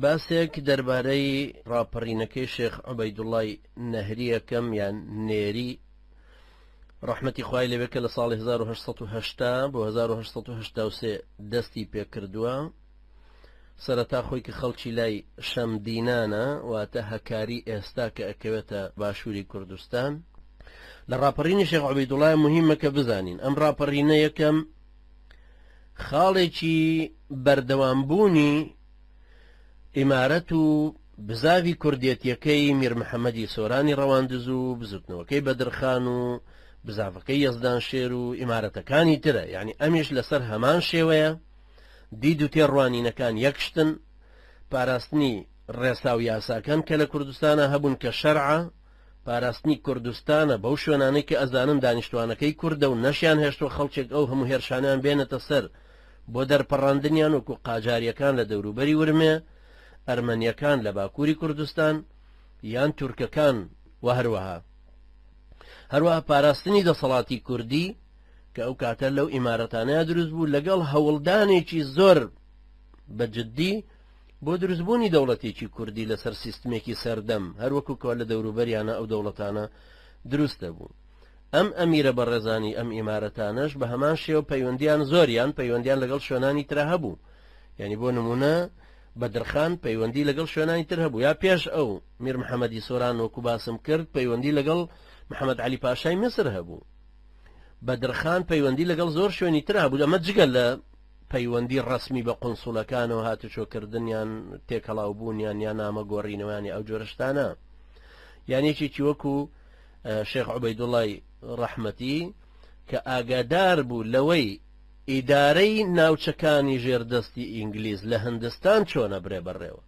باسێک دەربارەی ڕاپەڕینەکەی شێخ عوبەیدوڵڵای نەهریەکەم یان نێری ڕەحمەتی خوای لێبێ کە لە ساڵی 1880 بۆ 1883 دەستی پێکردووە. سەرەتا خۆی کە خەڵکی لای شەمدینانە واتە هەکاری ئێستا کە ئەکەوێتە باشووری کوردستان. لە ڕاپەڕینی شێخ عوبەیدوڵڵای مهمە کە بزانین ئەم ڕاپەڕینە یەکەم خاڵێکی بەردەوامبوونی ئیمارەت و بزاوی کوردێتیەکەی میر محەممەدی سۆرانی ڕەواندز و بزوتنەوەکەی بەدرخان و بزافەکەی یەزدان شێر و ئیمارەتەکانی ترە، یعنی ئەمیش لەسەر هەمان شێوەیە. دید و تێڕوانینەکان یەکشتن، پاراستنی ڕێسا و یاساکان کە لە کوردستانە هەبوون کە شەرعە، پاراستنی کوردستانە بەو شوێنانەی کە ئەزانن دانیشتوانەکەی کووردە و نەشیان هێشتوە خەڵکێک ئەو هەموو هێرشانیان بێنێتە سەر بۆ دەرپەڕاندنیان وەکو قاجاریەکان لە دەوروبەری ورمێ، ئەرمەنیەکان لە باکووری کوردستان یان تورکەکان و هەروەها پاراستنی دەسەڵاتی کوردی کە ئەو کاتە لەو ئیمارەتانەیە دروست بوو لەگەڵ هەوڵدانێکی زۆر بەجددی بۆ دروستبوونی دەوڵەتێکی کوردی لەسەر سیستمێکی سەردەم هەروەکو کۆ لە دەوروبەریانە ئەو دەوڵەتانە دروستە بوون. ئەم ئەمیرە بەڕێزانی ئەم ئیمارەتانەش بە هەمان شێوە پەیوەندیان زۆریان پەیوەندیان لەگەڵ شوێنانی ترە هەبوو، یعنی بۆ نمونە بەدرخان پەیوەندی لەگەڵ شوێنانی تر هەبوو، یا پێش ئەو میر محەممەدی سۆران وەکو باسم کرد پەیوەندی لەگەڵ محەممەد علی پاشای میسر هەبوو. بەدرخان پەیوەندی لەگەڵ زۆر شوێنی تر هەبوو، ئەمە جگە لە پەیوەندی ڕسمی بە قونسوڵەکانەوە هاتوچۆکردنیان تێکەڵاوبوونیان یان نامە گۆڕینەوەیانی ئەو جۆرەشتانە. یانێکێکی وەکو شێخ عوبەیدوڵڵای ڕەحمەتی کە ئاگادار بوو لەوەی ئیدارەی ناوچەکانی ژێردەستی ئینگلیز لە هەندستان چۆنە برێ بەڕێوە،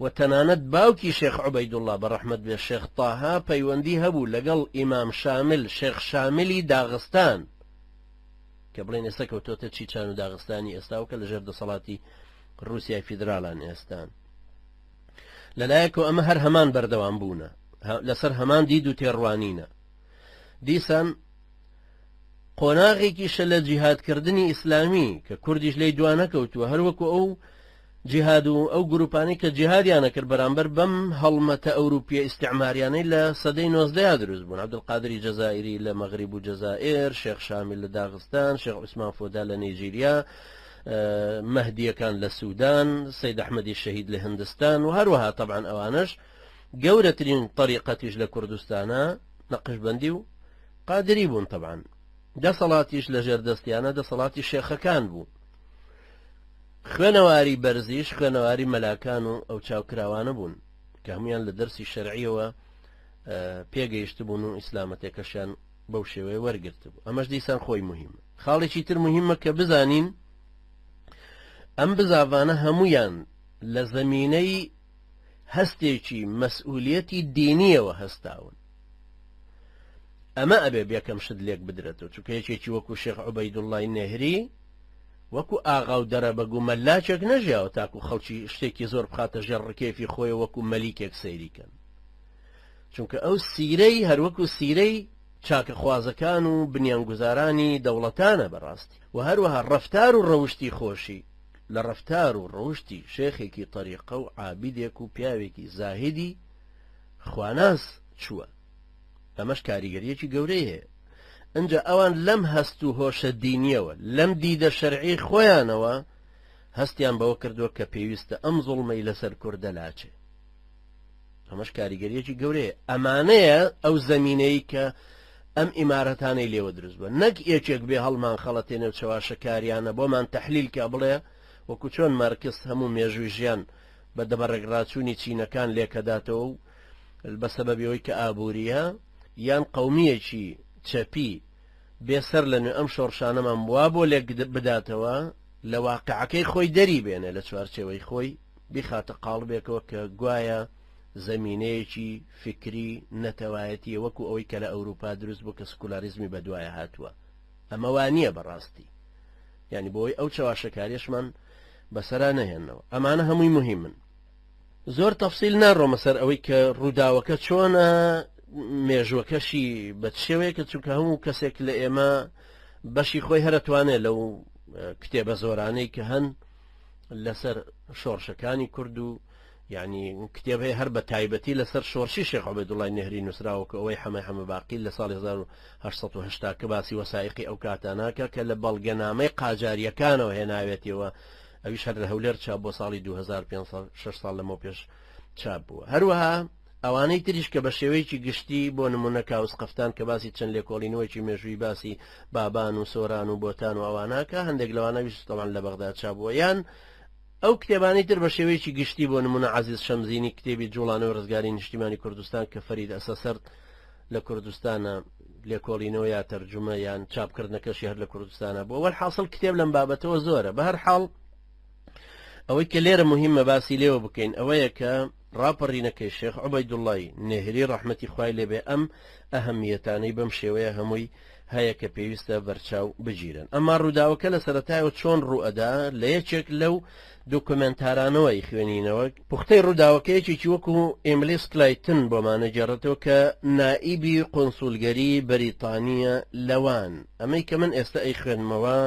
و تەنانەت باوکی شێخ عوبەیدوڵڵا بە ڕەحمەت بێ شێخ تاها پەیوەندی هەبوو لەگەڵ ئیمام شامل شێخ شاملی داغستان کە بڵێن ئێستا کەوتۆتە چیچان و داغستانی ئێستا و کە لە ژێر دەسەڵاتی رووسیای فیدرالان ئێستان. لەلایەکەوە ئەمە هەر هەمان بەردەوام بوونە لەسەر هەمان دید و تێڕوانینە. دیسان قۆناغێکیشە لە جیهادکردنی ئیسلامی کە کوردیش لی دوانەکەوتووە، هەروەکو ئەو جیهاد و ئەو گروپانی کە جیهادیانە کرد بەرامبەر بەم هەڵمەتە ئەوروپیە ئیستعماریانەی لە سەدەی 19 دروست بوون. عەبدولقادری جەزائیری لە مەغریب و جەزائیر، شێخ شامیل لە داغستان، شێخ عوسمان فۆدا لە نەیجیریا، مەهدیەکان لە سوودان، سەید ئەحمەدی شەهید لە هندستان و هەروەها طبعا ئەوانش گەورەترین طریقەتیش لە کوردستانە نەقشبەندی و قادری بوون. طبعا دەسەڵاتیش لە ژێردەستیانە دەسەڵاتی شێخەکان بوو. خوێنەواری بەرزیش خوێنەواری مەلاکان و ئەو چاوکراوانە بوون کە هەمویان لە دەرسی شەرعیەوە پێگەیشت بوون و ئیسلامەتێکەشیان بەو شێوەیە وەرگرت بوو. ئەمەش دیسان خۆی مهمە. خاڵێکی تر مهمە کە بزانین ئەم بزاوانە هەمویان لە زەمینەی هەستێکی مەسئولیەتی دینیەوە هەستاون. ئەمە ئەبێ بێکەم شت لێک بدرێتەوە، چونکە یەکێکی وەکو شێخ عوبەیدوڵڵای نێهری وەکو ئاغا و دەرەبەگ و مەلاچێک نەژیاوە تاکو خەڵکی شتێکی زۆر بخاتە ژێر ڕکێفی خۆی وەکو مەلیکێک سەیریکەن، چونکە ئەو سیرەی هەروەکو سیرەی چاکە خوازەکان و بنیانگوزارانی دەوڵەتانە بەڕاستی، و هەروەها ڕەفتار و ڕەوشتی خۆشی لە ڕەفتار و ڕەوشتی شێخێکی طەریقە و عابیدێک و پیاوێکی زاهدی خواناس چووە. ئەمەش کاریگەریەکی گەورەی هەیە. ئەنجا ئەوان لەم هەست و هۆشە دینیەوە لەم دیدە شەرعی خۆیانەوە هەستیان بەوە کردووە کە پێویستە ئەم زوڵمەی لەسەر کوردە لاچێ. ئەمەش کاریگەریەکی گەورەیە. ئەمانەیە ئەو زەمینەی کە ئەم ئیمارەتانەی لێوە دروست بووە، نەک یەکێک بێ هەڵمان خەڵەتێنێ و چەواشەکاریانە بۆمان تەحلیل کە بڵێ وەکو چۆن مارکس هەموو مێژووی ژیان بە دەبەڕێکڕاچوونی چینەکان لێکەداتەوە و بەسەبەبیەوەی کە ئابووریە یان قەومیەکی چەپی بێسەر لە نوێ ئەم شۆڕشانەمان وا بۆ لێک بداتەوە لە واقعەکەی خۆی دەری بێنێ لە چوارچێوەی خۆی بیخاتە قاڵبێکەوە کە گوایە زەمینەیەکی فکری نەتەوایەتیە وەکو ئەوەی کە لە ئەوروپا دروست بوو کە سکولاریزمی بەدوایە هاتووە. ئەمە وانییە بەڕاستی، یعنی بۆی ئەو چاواشەکاریشمان بەسەرا نەهێنەوە. ئەمانە هەمووی مهمن. زۆر تەفسیل ناڕۆمە سەر ئەوەی کە ڕووداوەکە چۆنە مێژوەکەشی بە شێوەیەکە، چونکە هەموو کەسێک لە ئێمە بەشی خۆی هەرەتوانێت لەو کتێبە زۆرانەی کە هەن لەسەر شۆڕشەکانی کورد و یعنی کتێب هەیە هەر بە تایبەتی لەسەر شۆڕشی شێخ عوبەیدوڵای نێهری نووسراوە کە ئەوەی هەمە باقی لە ساڵی 1880 کە باسی وەسایقی ئەو کاتاناکە کە لە بەڵگەنامەی قاجاریەکانەوە هێناوێتەوە ئەویش هەر لە هەولێر چاپ بۆ ساڵی 2500 ساڵ لەمەوە پێش چاپ بووە. هەروەها ئەوانەی تریش کە بە شێوەیەکی گشتی بۆ نمونە کاوس قەفتان کە باسی چەند لێکۆڵینەوەیکی مێژووی باسی بابان و سۆران و بۆتان و ئەواناکە هەندێک لەوانەویش تەمان لە بەغدا چاپ بووە، یان ئەو کتێبانی تر بە شێوەیەکی گشتی بۆ نمونە عەزیز شەمزینی کتێبی جوڵانەوە ڕزگاری نیشتیمانی کوردستان کە فەرید ئەسەسەرد لە کوردستانە لێکۆڵینەوە یا تەرجمە یان چاپکردنەکەشی هەر لە کوردستانە بووە. وەرحاصل کتێب لەم بابەتەوە زۆرە. بە هەر حاڵ ئەوەی کە لێرە مهمە باسی لێوە بکەین ئەوەیە کە ڕاپەڕینەکەی شێخ عوبەیدوڵای نێهری ڕەحمەتی خوای لێبێ ئەم ئەهەمیەتانەی بەم شێوەیە هەمووی هەیە کە پێویستە بەرچاو بگیرن. ئەمما ڕووداوەکە لە سەرەتایەوە چۆن ڕوئەدا لە یەکێک لەو دۆکومنتارانەوەی خوێنینەوە پوختەی ڕووداوەکەیەکی وەکو ئێملیس کلایتن بۆمانە گێڕێتەوە کە نائیبی قۆنسولگەری بەریتانیە لەوان. ئەمەی کە من ئێستا ئەی خوێنمەوە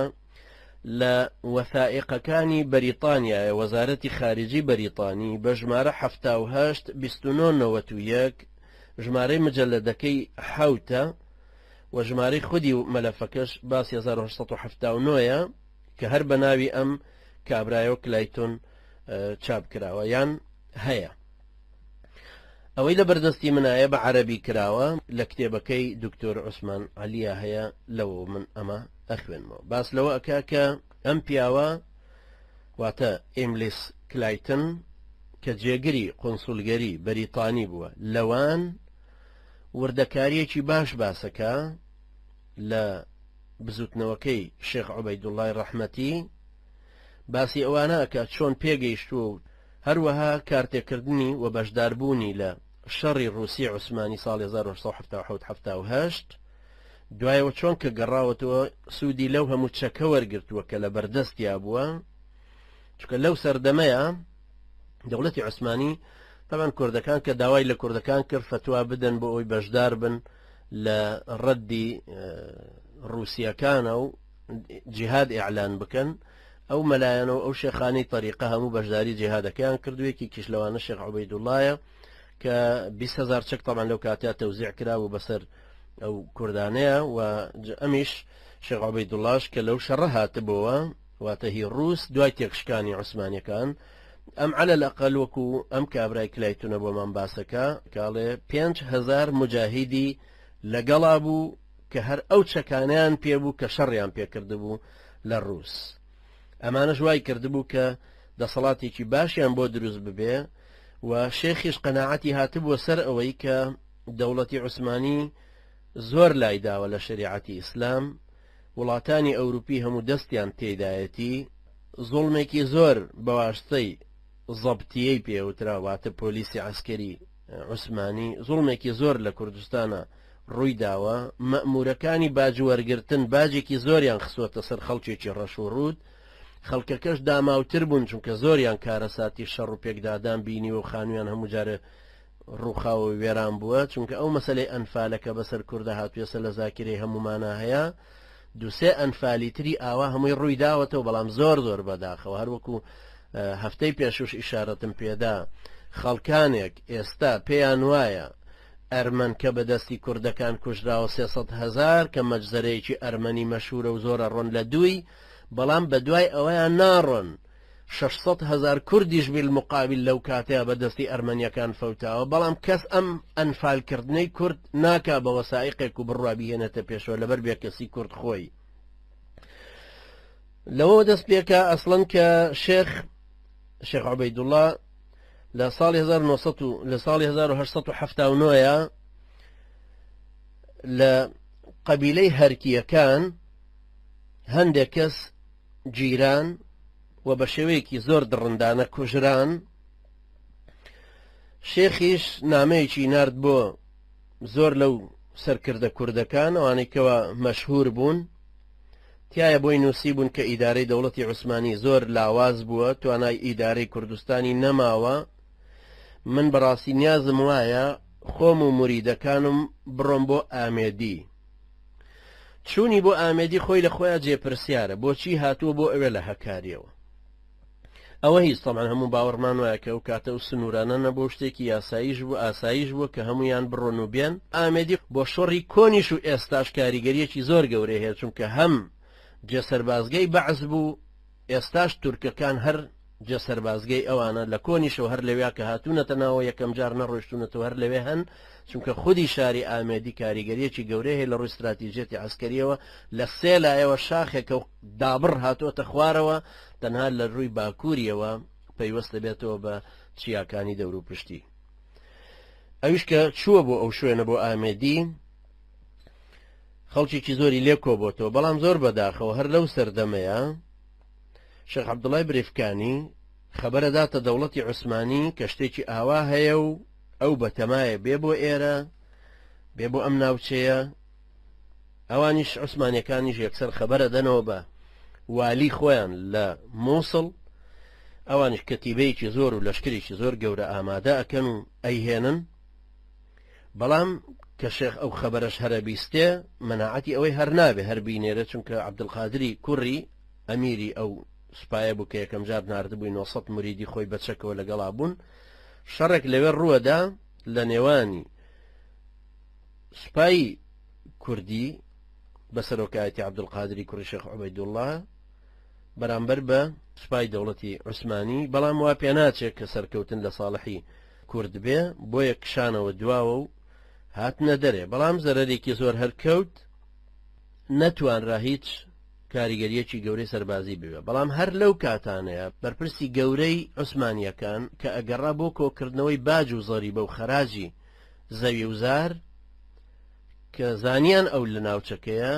لە وەثائقەکانی بەریتانیایە وەزارەتی خارجی بەریتانی بە ژمارە 1991 ژمارەی مجەلەدەکەی حوتە و ژمارەی خودی و مەلەفەکەش باسی 1970 کە هەر بە ناوی ئەم کابرایۆ کلایتۆن چاپ کراوە یان هەیە. ئەوەی لە بەردەستی منایە بە عەرەبی کراوە لە کتێبەکەی دکتۆر عوسمان عەلیە هەیە لەوە من ئەمە ئەخوێنمەوە. باس لەوە ئەکا کە ئەم پیاوە واتە ئێملیس کلایتن کە جێگری قۆنسولگەری بەریتانی بووە لەوان وردەکاریەکی باش باسەکە لە بزوتنەوەکەی شێخ عوبەیدوڵای ڕەحمەتی باسی ئەوانە کە چۆن پێگەیشتووە و هەروەها کارتێکردنی و بەشداربوونی لە شەڕی ڕووسی عوسمانی ساڵی 1970 دوایەوە چۆن کە گەڕاوەتەوە سوودی لەو هەموو چەکە وەرگرتووە کە لە بەردەستیا بووە، چونکە لەو سەردەمەیە دەوڵەتی عوسمانی تەمان کوردەکان کە داوای لە کوردەکان کرد فتوا بدەن بۆ ئەوی بەشدار بن لە ڕەدی ڕووسیەکانە و جیهاد ئیعلان بکەن. ئەو مەلایەنەوە ئەو شێخانەی طریقە هەموو بەشداری جیهادەکەیان کردوویەکی کیش لەوانە شێخ عوبەیدوڵایە کە 20,000 چەک تەمان لەو کاتیا تەوزیع کراوە بەسەر ئەو کوردانەیە و ئەمیش شێخ عوبەیدوڵاش کە لەو شەڕە هاتبەوە واتە هی ڕووس دوای تێکشکانی عوسمانیەکان ئەم عەلە لەقەل وەکو ئەم کابرای کلایتونە بۆمان باسەکە کاڵێ 5,000 مجاهیدی لەگەڵا بوو کە هەر ئەو چەکانیان پێبوو کە شەڕیان پێکرده بوو لە ڕووس. ئەمانەش وای کردبوو کە دەسەڵاتێکی باشیان بۆ دروست ببێ و شێخیش قەناعەتی هاتبووە سەر ئەوەی کە دەوڵەتی عوسمانی زۆر لایداوە لە شریعەتی ئیسلام، وڵاتانی ئەوروپی هەموو دەستیان تێدایەتی، زوڵمێکی زۆر بەواشتەی زەبتیەی پێوتراواتە پۆلیسی عسکەری عوسمانی زوڵمێکی زۆر لە کوردستانە ڕووی داوە، مەئمورەکانی باجوەرگرتن باجێکی زۆریان خسووەتە سەر خەڵکێکی ڕەش و ڕوود، خەڵکەکەش داماوتر بوون چونکە زۆریان کارەساتی شەڕ و پێکدادان بینی و خانویان هەموو جارە ڕووخاوە وێران بووە، چونکە ئەو مەسەلەی ئەنفالەکە بەسەر کووردە هاتوێسە لە زاکرەی هەمومانە هەیە، دووسێ ئەنفالی تری ئاوا هەمووی ڕووی داوەتەوە بەڵام زۆر بەداخەوە. هەروەکو هەفتەی پێشوش ئیشارەتم پێدا خەڵکانێک ئێستا پێیان وایە ئەرمەن کە بەدەستی کوردەکان کوژراوە 300,000 کە مەجزەرەیەکی ئەرمەنی مەشهورە و زۆرە ڕۆن لە دووی، بەڵام بە دوای ئەوەیان ناڕۆن 600,000 کوردیش بالمقابل لەو کاتەیە بەدەستی ئەرمەنیەکان فەوتاوە، بەڵام کەس ئەم ئەنفالکردنەی کورد ناکا بە وەسائقێک و بڕوابیهێنێتە پێشەوە لەبەر بێ کەسی کورد خۆی. لەوە دەست پێکە ئەسڵەن کە شێخ عوبەیدوڵا لە ساڵی 1879 لە قەبیلەی هەرکیەکان هەندێک کەس جیران و بە شێوەیەکی زۆر دڕندانە کوژران. شێخیش نامەیەکی نارد بۆ زۆر لەو سەرکردە کوردەکان ئەوانەی کەوە مەشهور بوون، تایە بۆی نووسی بوون کە ئیدارەی دەوڵەتی عوسمانی زۆر لاواز بووە، توانای ئیدارەی کوردستانی نەماوە، من بەڕاستی نیازم وایە خۆم و موریدەکانم بڕۆم بۆ ئامێدی. چوونی بۆ ئامێدی خۆی لە خۆیان جێپرسیارە بۆچی هاتووە بۆ ئەوێ لە هەکاریەوە. ئەوە هیچ تەمان هەموو باوەڕمان وایە کە ئەو کاتە و سنوورانە نەبوو شتێکی یاساییش بوو ئاساییش بووە کە هەمویان بڕۆن و بێن. ئامێدی بۆ شۆڕی کۆنیش و ئێستاش کاریگەریەکی زۆر گەورەی هەیە چونکە هەم جەسەربازگەی بەعز بوو ئێستاش تورکەکان هەر جەسەربازگەی ئەوانە لە کۆنیشەوە هەر لەوێ کە هاتوونەتە ناوە یەکەم جار نەڕۆشتونەتەوە هەر لەوێ هەن چونکە خودی شاری ئامێدی کاریگەریەکی گەورەی هەیە لە ڕووی استراتیژێتی عسکەریەوە لە سێ لایەوە شاخێکە و دابڕ هاتووەتە خوارەوە تەنها لە ڕووی باکووریەوە پەیوەستە بێتەوە بە چیاکانی دەور و پشتی. ئەویش کە چووە بۆ ئەو شوێنە بۆ ئامێدی خەڵکێکی زۆری لێ کۆبۆتەوە بەڵام زۆر بەداخەوە هەر لەو سەردەمەیە شێخ عەبدوڵای برێفکانی خەبەرەداتە دەوڵەتی عوسمانی کە شتێکی ئاوا هەیە و ئەو بەتەمایە بێ بۆ ئێرە بێ بۆ ئەم ناوچەیە. ئەوانیش عوسمانیەکانیش یەکسەر خەبەرە دەنەوە بە والی خۆیان لە مووسڵ ئەوانش کەتیبەیەکی زۆر و لەشکرێکی زۆر گەورە ئامادە ئەکەن و ئەیهێنن بەڵام کە شێخ ئەو خەبەرەش هەرە بیستێ مەناعەتی ئەوەی هەر نابێ هەر بینێرە چونکە عەبدولقادری کوڕی ئەمیری ئەو سوپایە بوو کە یەکەم جار ناردبووی 900 مریدی خۆی بەچەکەوە لەگەڵا بوون. شەڕێک لەوێ ڕووەدا لە نێوانی سوپایی کوردی بەسەرۆکایەتی عەبدولقادری کوڕی شێخ عوبەیدوڵڵا بەرامبەر بە سوپای دەوڵەتی عوسمانی بەڵام وا پێ ناچێت کە سەرکەوتن لە ساڵحی کورد بێ بۆیە کشانەوە دواوە و هاتنە دەرێ بەڵام زەرەرێکی زۆر هەرکەوت نەتوانرا هیچ کاریگەریەکی گەورەی سەربازی بوێ. بەڵام هەر لەو کاتانەیە بەرپرسی گەورەی عوسمانیەکان کە ئەگەڕا بۆ کۆکردنەوەی باج و زەریبە و خەراجی زەوی و زار کە زانیان ئەو لە ناوچەکەیە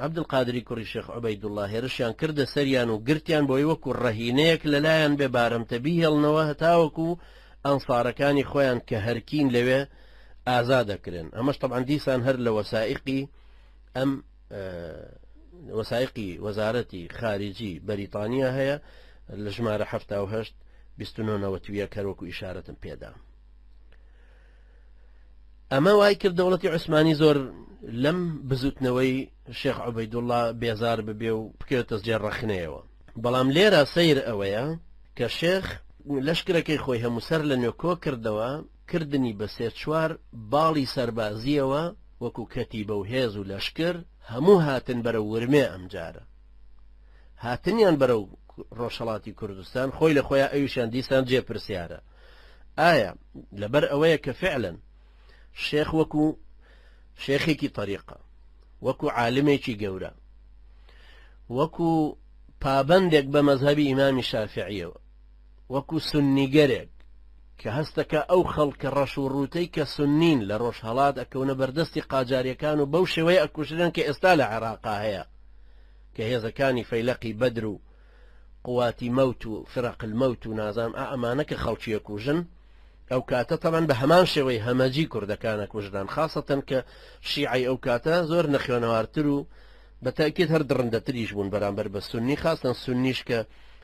عەبدولقادری کوڕی شێخ عوبەیدوڵڵا هێرشیان کردە سەریان و گرتیان بۆی وەکو ڕەهینەیەک لەلایەن بێ بارەمتەبی هێڵنەوە هەتاوەکو ئەنسارەکانی خۆیان کە هەرکین لەوێ ئازا دەکرێن. ئەمەش تەبعاً دیسان هەر لە وەسائقی ئەم وەسائقی وەزارەتی خارجی بەریتانیا هەیە لە ژمارە 78 29 کەروەکو ئیشارەتم پێدا. ئەمە وای کرد دەوڵەتی عوسمانی زۆر لەم بزوتنەوەی شێخ عوبەیدوڵڵا بێزار ببێ و بکەوێتە جێڕەخنەیەوە. بەڵام لێرە سەیر ئەوەیە کە شێخ لەشکرەکەی خۆی هەموو سەر لە نوێکۆ کردەوە کردنی بە سێ چوار باڵی سەربازیەوە وەکو کەتیبە و هێز و لەشکر هەموو هاتن بەرە ورمێ ئەمجارە هاتنیان بەرەو ڕۆژهەڵاتی کوردستان خۆی لە خۆیان ئەویشان دیسان جێپرسیارە ئایا لەبەر ئەوەیە کە فعلا شێخ وەکو شێخێکی طریقە وەکو عالمێکی گەورە وەکو پابندێک بە مەذهبی ئیمامی شافعیەوە وەکو سنیگەرێک کە هەستەکە ئەو خەڵکە ڕەش و ڕوتەی کە سنین لە ڕۆژهەڵات ئەکەونە بەردەستی قاجاریەکان و بەو شێوەیە ئەکوژرن کە ئێستا لە عێراقا هەیە کە هێزەکانی فەیلەقی بەدر و قواتی مەوت و فرق المەوت و نازام ئەمانە کە خەڵکی ئەکوژن ئەو کاتە تەمان بە هەمان شێوەی هەمەجی کوردەکانە کوژدان خاصەتەن کە شیعی ئەو کاتە زۆر نەخوێنەوارتر و بەتاکید هەر درڕندەتریش بوون بەرامبەر بە سنی خاستن سنیش کە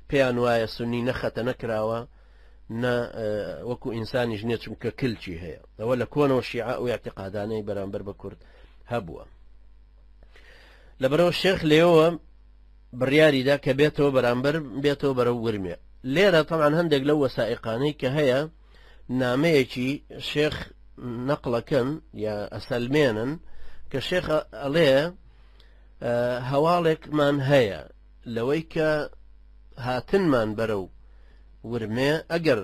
پێیان وایە سنی نەخەتە نەکراوە نە وەکو ئینسانی ژنێ چونکە کلچی هەیە ئەوە لە کۆنەوە شیعە و اعتقادانەی بەرامبەر بە کورد هەبووە لەبەرەوە شێخ لێەوە بڕیاریدا کە بێتەوە بەرامبەر بێتەوە بەرەو ورمێ لێرە تەمان هەندێک لەو وەسائقانەی کە هەیە نامەیەکی شێخ نەقڵەکەن یا ئەسەلمێنن کە شێخ ئەڵێ هەواڵێکمان هەیە لەوەی کە هاتنمان بەرەو ورمێ ئەگەر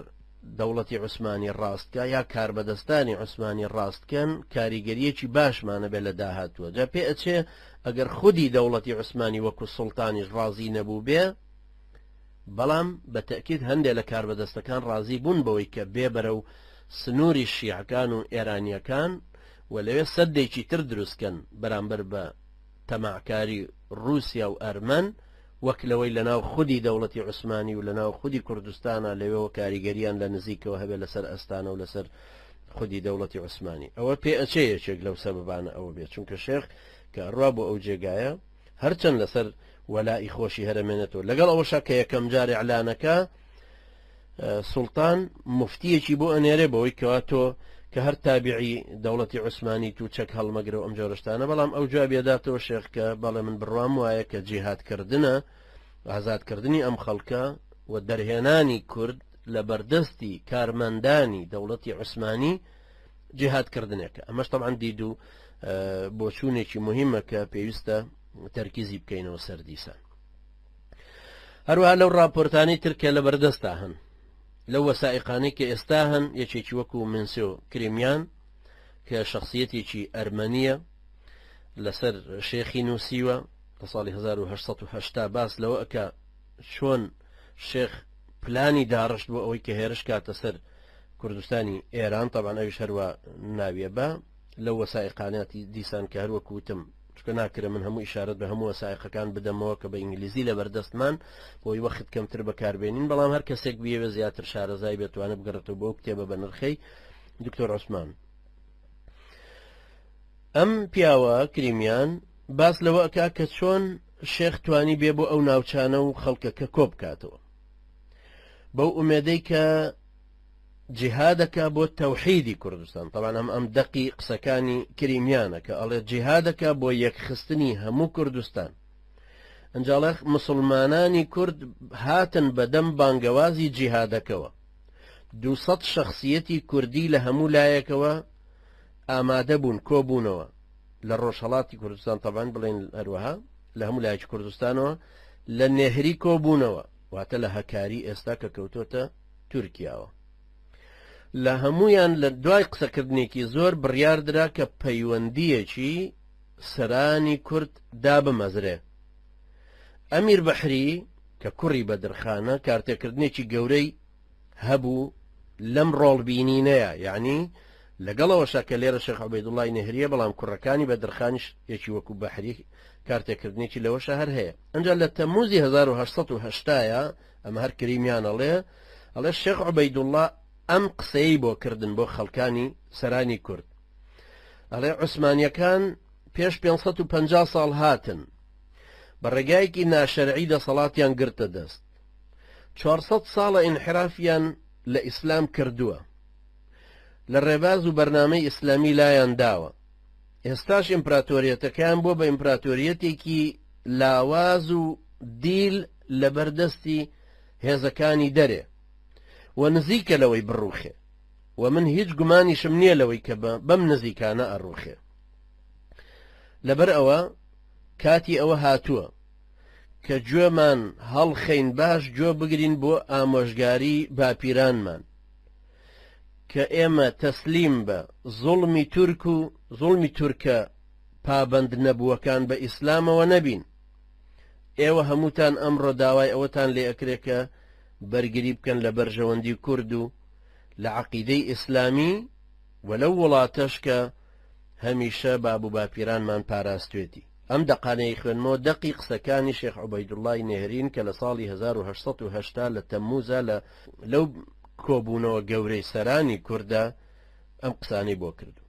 دەوڵەتی عوسمانی ڕاستکە یا کاربەدەستانی عوسمانی ڕاستکەن کاریگەریەکی باشمانە بێ لە داهاتووە جا پێ ئەچێ ئەگەر خودی دەوڵەتی عوسمانی وەکو سوڵتانیش ڕازی نەبوو بێ بەڵام بە تەکید هەندێک لە کاربەدەستەکان ڕازی بوون بەوەی کە بێ بەرەو سنووری شیعەکان و ئێرانیەکان و لەوێ سەدێکی تر دروستکەن بەرامبەر بە تەماعکاری رووسیا و ئەرمەن وەک لەوەی لەناو خودی دەوڵەتی عوسمانی و لەناو خودی کوردستانە لەوێەوە کاریگەریان لە نزیکەوە هەبێ لەسەر ئەستانە و لەسەر خودی دەوڵەتی عوسمانی ئەوە پێ ئەچێ یەکێک لەو سەبەبانە ئەوە بێت چونکە شێخ کە ڕوا بۆ ئەو جێگایە هەرچەند لەسەر وەلائی خۆشی هەرمێنێتەوە لەگەڵ ئەوەشە کە یەکەم جارێ ئەعلانەکە سوڵتان مفتیەکی بۆ ئەنێرێ بەوەی کەوا تۆ کە هەر تابعی دەوڵەتی عوسمانی تو چەک هەڵمەگرە و ئەم جۆرەشتانە بەڵام ئەو جوابێداتەوە شێخ کە بەڵێ من بڕوام وایە کە جیهادکردنە ئازادکردنی ئەم خەڵکە و دەرهێنانی کورد لە بەردەستی کارمەندانی دەوڵەتی عوسمانی جیهادکردنێکە. ئەمەش طبعا دید و بۆچوونێکی مهمە کە پێویستە تەرکیزی بکەینەوە سەر دیسان. هەروەها لەو راپۆرتانی ترکە لە بەردەستا هەن لەو وەسائقانەی کە ئێستا هەن یەکێکی وەکو منسیۆ کریمیان کە شخصیەتێکی ئەرمەنیە لەسەر شێخی نووسیوە لە ساڵی 1970 باس لەوە ئەکە چۆن شێخ پلانی داڕشت بۆ ئەوەی کە هێرش کاتە سەر کوردستانی ئێران. طبعا ئەویش هەروە ناویە بە لەو وەسائقاناتی دیسان کە هەروەکو وتم چکە ناکرێ من هەموو ئیشارەت بە هەموو وەسائقەکان بدەمەوە کە بە ئینگلیزی لە بەردەستمان بۆی وەخت کەمتر بەکاربێنین، بەڵام هەر کەسێک بێوە زیاتر شارەزای بێتوانە بگەڕێتەوە بۆ کتێبە بە نرخەی دکتۆر عوسمان. ئەم پیاوە کریمیان باس لەوە ئەکا کە چۆن شێخ توانی بێ بۆ ئەو ناوچانە و خەڵکەکە کۆ بکاتەوە بەو ئومێدەی کە جیهادەکە بۆ تەوحیدی کوردستان. طبعا ئەم دەقی قسەکانی کریمیانە کە ئەڵێ جیهادەکە بۆ یەکخستنی هەموو کوردستان. ئەنجاڵە مسلمانانی کورد هاتن بەدەم بانگەوازی جیهادەکەوە 200 شخصیەتی کوردی لە هەموو لایەکەوە ئامادە بوون کۆبوونەوە لە ڕۆژهەڵاتی کوردستان. طبعا بڵێن هەروەها لە هەموو لایەکی کوردستانەوە لە نێهری کۆبوونەوە واتە لە هەکاری ئێستا کە کەوتۆتە تورکیاوە. لە هەمویان لە دوای قسەکردنێکی زۆر بڕیاردرا کە پەیوەندیەکی سەرانی کورد دابمەزرێ. ئەمیر بەحری کە کوڕی بەدرخانە کارتێکردنێکی گەورەی هەبوو لەم ڕۆڵبینینەیە، یعنی لەگەڵەوەشە کە لێرە شێخ عوبەیدوڵڵای نێهریە بەڵام کوڕەکانی بەدرخانیش یەکی وەکو بەحری کارتێکردنێکی لەوەشە هەر هەیە. ئەنجا لە تەموزی 1970 ئەمە هەر کریمیان ئەڵێ شێخ عوبەیدوڵڵا ئەم قسەی بۆ کردن بۆ خەڵکانی سەرانی کورد. ئەڵێ عوسمانیەکان پێش 550 ساڵ هاتن بە ڕێگایەکی ناشەرعی دەسەڵاتیان گرتە دەست، 400 ساڵە ئینحرافیان لە ئیسلام کردووە، لە ڕێباز و بەرنامەی ئیسلامی لایان داوە. ئێستاش ئیمپراتۆریەتەکان بۆ بە ئیمپراتۆریەتێکی لاواز و دیل لە بەردەستی هێزەکانی دەرێ و نزیکە لەوەی بڕوخێ و من هیچ گومانیشم نییە لەوەی کە بەم نزیکانە ئەڕوخێ. لەبەر ئەوە کاتی ئەوە هاتووە کە گوێمان هەڵخەین باش گوێ بگرین بۆ ئامۆژگاری باپیرانمان کە ئێمە تەسلیم بە زوڵمی تورک و زوڵمی تورکە پابند نەبووەکان بە ئیسلامەوە نەبین. ئێوە هەمووتان ئەمڕۆ داوای ئەوەتان لێ ئەکرێ کە بەرگری بکەن لە بەرژەوەندی کورد و لە عەقیدەی ئیسلامی و لەو وڵاتەش کە هەمیشە باب و باپیرانمان پاراستوێتی. ئەم دەقانەی خوێنمەوە دەقی قسەکانی شێخ عوبەیدوڵڵای نێهرین کە لە ساڵی 1970 لە تەمموزە لەو کۆبوونەوە گەورەی سەرانی کووردە ئەم قسانەی بۆ کردو.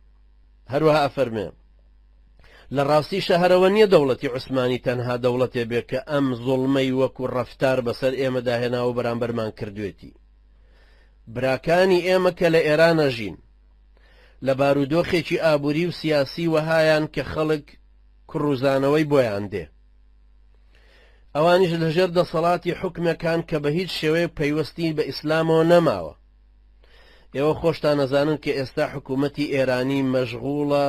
هەروەها ئەفەرمێ لە ڕاستی شەهرەوە نییە دەوڵەتی عوسمانی تەنها دەوڵەتێ بێ کە ئەم زوڵمەی وەکو ڕەفتار بەسەر ئێمەدا هێناوە بەرامبەرمان کردوێتی. براکانی ئێمە کە لە ئێرانە ژین لە بارودۆخێکی ئابووری و سیاسی وەهایان کە خەڵک کوڕوزانەوەی بۆیان دێ، ئەوانیش لەژێر دەسەڵاتی حکمەکان کە بە هیچ شێوەیە پەیوەستی بە ئیسلامەوە نەماوە. ئێوە خۆشتان نەزانن کە ئێستا حکوومەتی ئێرانی مەشغوڵە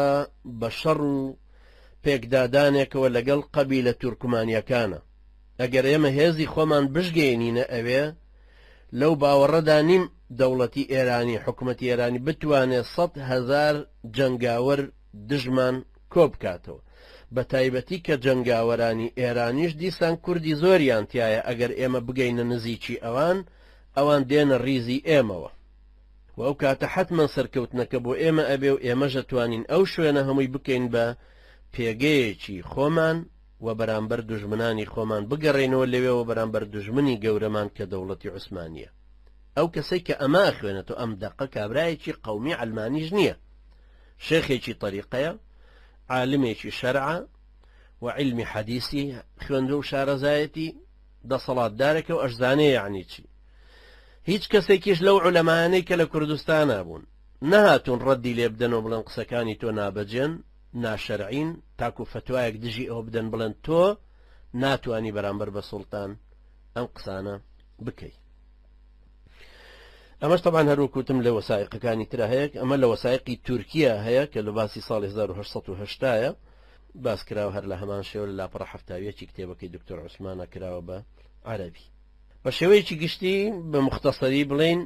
بە شەڕ و پێکدادانێکەوە لەگەڵ قەبیلە تورکمانیەکانە. ئەگەر ئێمە هێزی خۆمان بشگەێنینە ئەوێ لەو باوەڕەدا نیم دەوڵەتی ئێرانی حکوومەتی ئێرانی بتوانێت 100,000 جەنگاوەر دژمان کۆ بکاتەوە، بە تایبەتی کە جەنگاوەرانی ئێرانیش دیسان کوردی زۆریان تایە. ئەگەر ئێمە بگەینە نزیکی ئەوان دێنە ڕیزی ئێمەوە و ئەو کاتە حتمما سەرکەوتنەکە بۆ ئێمە ئەبێ و ئێمەژە توانین ئەو شوێنە هەمووی بکەین بە پێگەیەکی خۆمان و بەرامبەر دوژمنانی خۆمان بگەڕێنەوە لەوێەوە بەرامبەر دوژمنی گەورەمان کە دەوڵەتی عوسمانیە. ئەو کەسەی کە ئەمە خوێنێتەوە ئەم دەقە کابرایەکی قەومی عەلمانیش نییە، شێخێکی طەریقەیە، عالمێکی شەرعە و علمی حەدیسی خوێندە و شارەزایەتی دەسەڵاتدارێکە و ئەشزانەیە. یعنی چی؟ هیچ کەسێکیش لەو عولەمانەی کە لە کوردستانە بوون نەهاتوون ڕەدی لێ بدەنەوە بڵێن قسەکانی تۆ نابەجێن ناشەرعین، تاکو فتوایەک دژی ئەوە بدەن بڵێن تۆ ناتوانی بەرامبەر بە سوڵتان ئەم قسانە بکەی. ئەمەش طبعا هەروکوتم لە وەسایقەکانی ترا هەیە ئەمە لە وەسایقی تورکیا هەیە کە لە باسی ساڵی 1970 باس کراوە هەر لە هەمان شێوە لە لاپەڕە هەفتاویەکی کتێبەکەی دکتۆر عوسمانە کراوە بە عەرەبی بە شێوەیەکی گشتی بە مختصری بڵین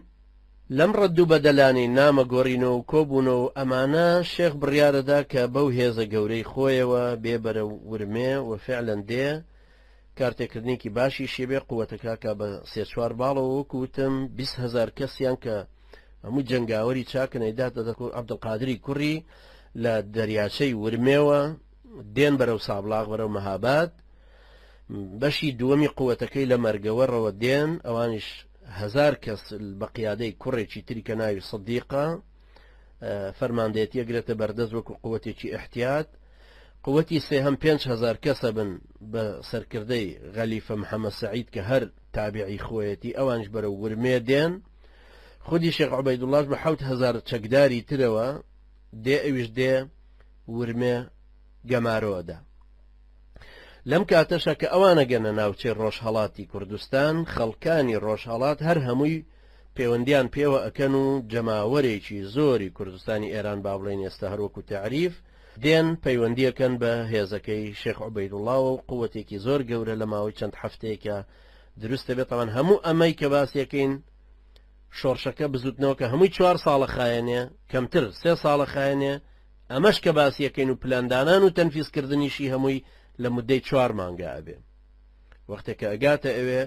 لەم ڕەد و بەدەلانی نامە گۆڕینەوە و کۆبوونەوە و ئەمانە شێخ بڕیارەدا کە بەو هێزە گەورەی خۆیەوە بێبەرە ورمێ و فعلەن دێ کارتێکردنێکی باشی شێبێ قووەتەکە بە 3-4 باڵەوە وەکوتم 20,000 کەسیان کە هەموو جەنگاوەری چاکن ئەیداتە عەبدولقادری کوڕی لە دەریاچەی ورمێوە دێن بەرەو سابلاغ بەرەو مەهاباد بەشی دووەمی قووەتەکەی لە مەرگەوەڕەوە دێن ئەوانیش 1000 کەس بە قیادەی کوڕێکی تری کە ناوی سەدیقە فەرماندەیەتی ئەگرێتە بەردەست وەکو قووەتێکی احتیات قووەتی سێهەم 5,000 کەسە بن بە سەرکردەی غەلیفە محەممەد سەعید کە هەر تابعی خۆیەتی ئەوانش بەرەو ورمێ دێن خودی شێخ عوبەیدوڵڵاش بە 7,000 چەکداری ترەوە دێ ئەویش دێ ورمێ گەمارۆدا لەم کاتەشە کە ئەوانە گەنە ناوچەی ڕۆژهەڵاتی کوردستان خەڵکانی ڕۆژهەڵات هەر هەمووی پەیوەندیان پێوە ئەکەن و جەماوەرێکی زۆری کوردستانی ئێران با بڵێن ئێستا هەروەکو تعریف دێن پەیوەندیەکەن بە هێزەکەی شێخ عوبەیدوڵڵاوە و قووەتێکی زۆر گەورە لە ماوەی چەند هەفتەیەکە دروستە بێت تەوان هەموو ئەمەی کە باسیەکەین شۆڕشەکە بزوتنەوە کە هەمووی 4 ساڵە خایەنێ کەمتر 3 ساڵە خایەنێ ئەمەش کە باسیەکەین و پلاندانان و تەنفیزکردنیشی هەمووی لە مدەی 4 مانگە ئەبێ وەختێکە ئەگاتە ئەوێ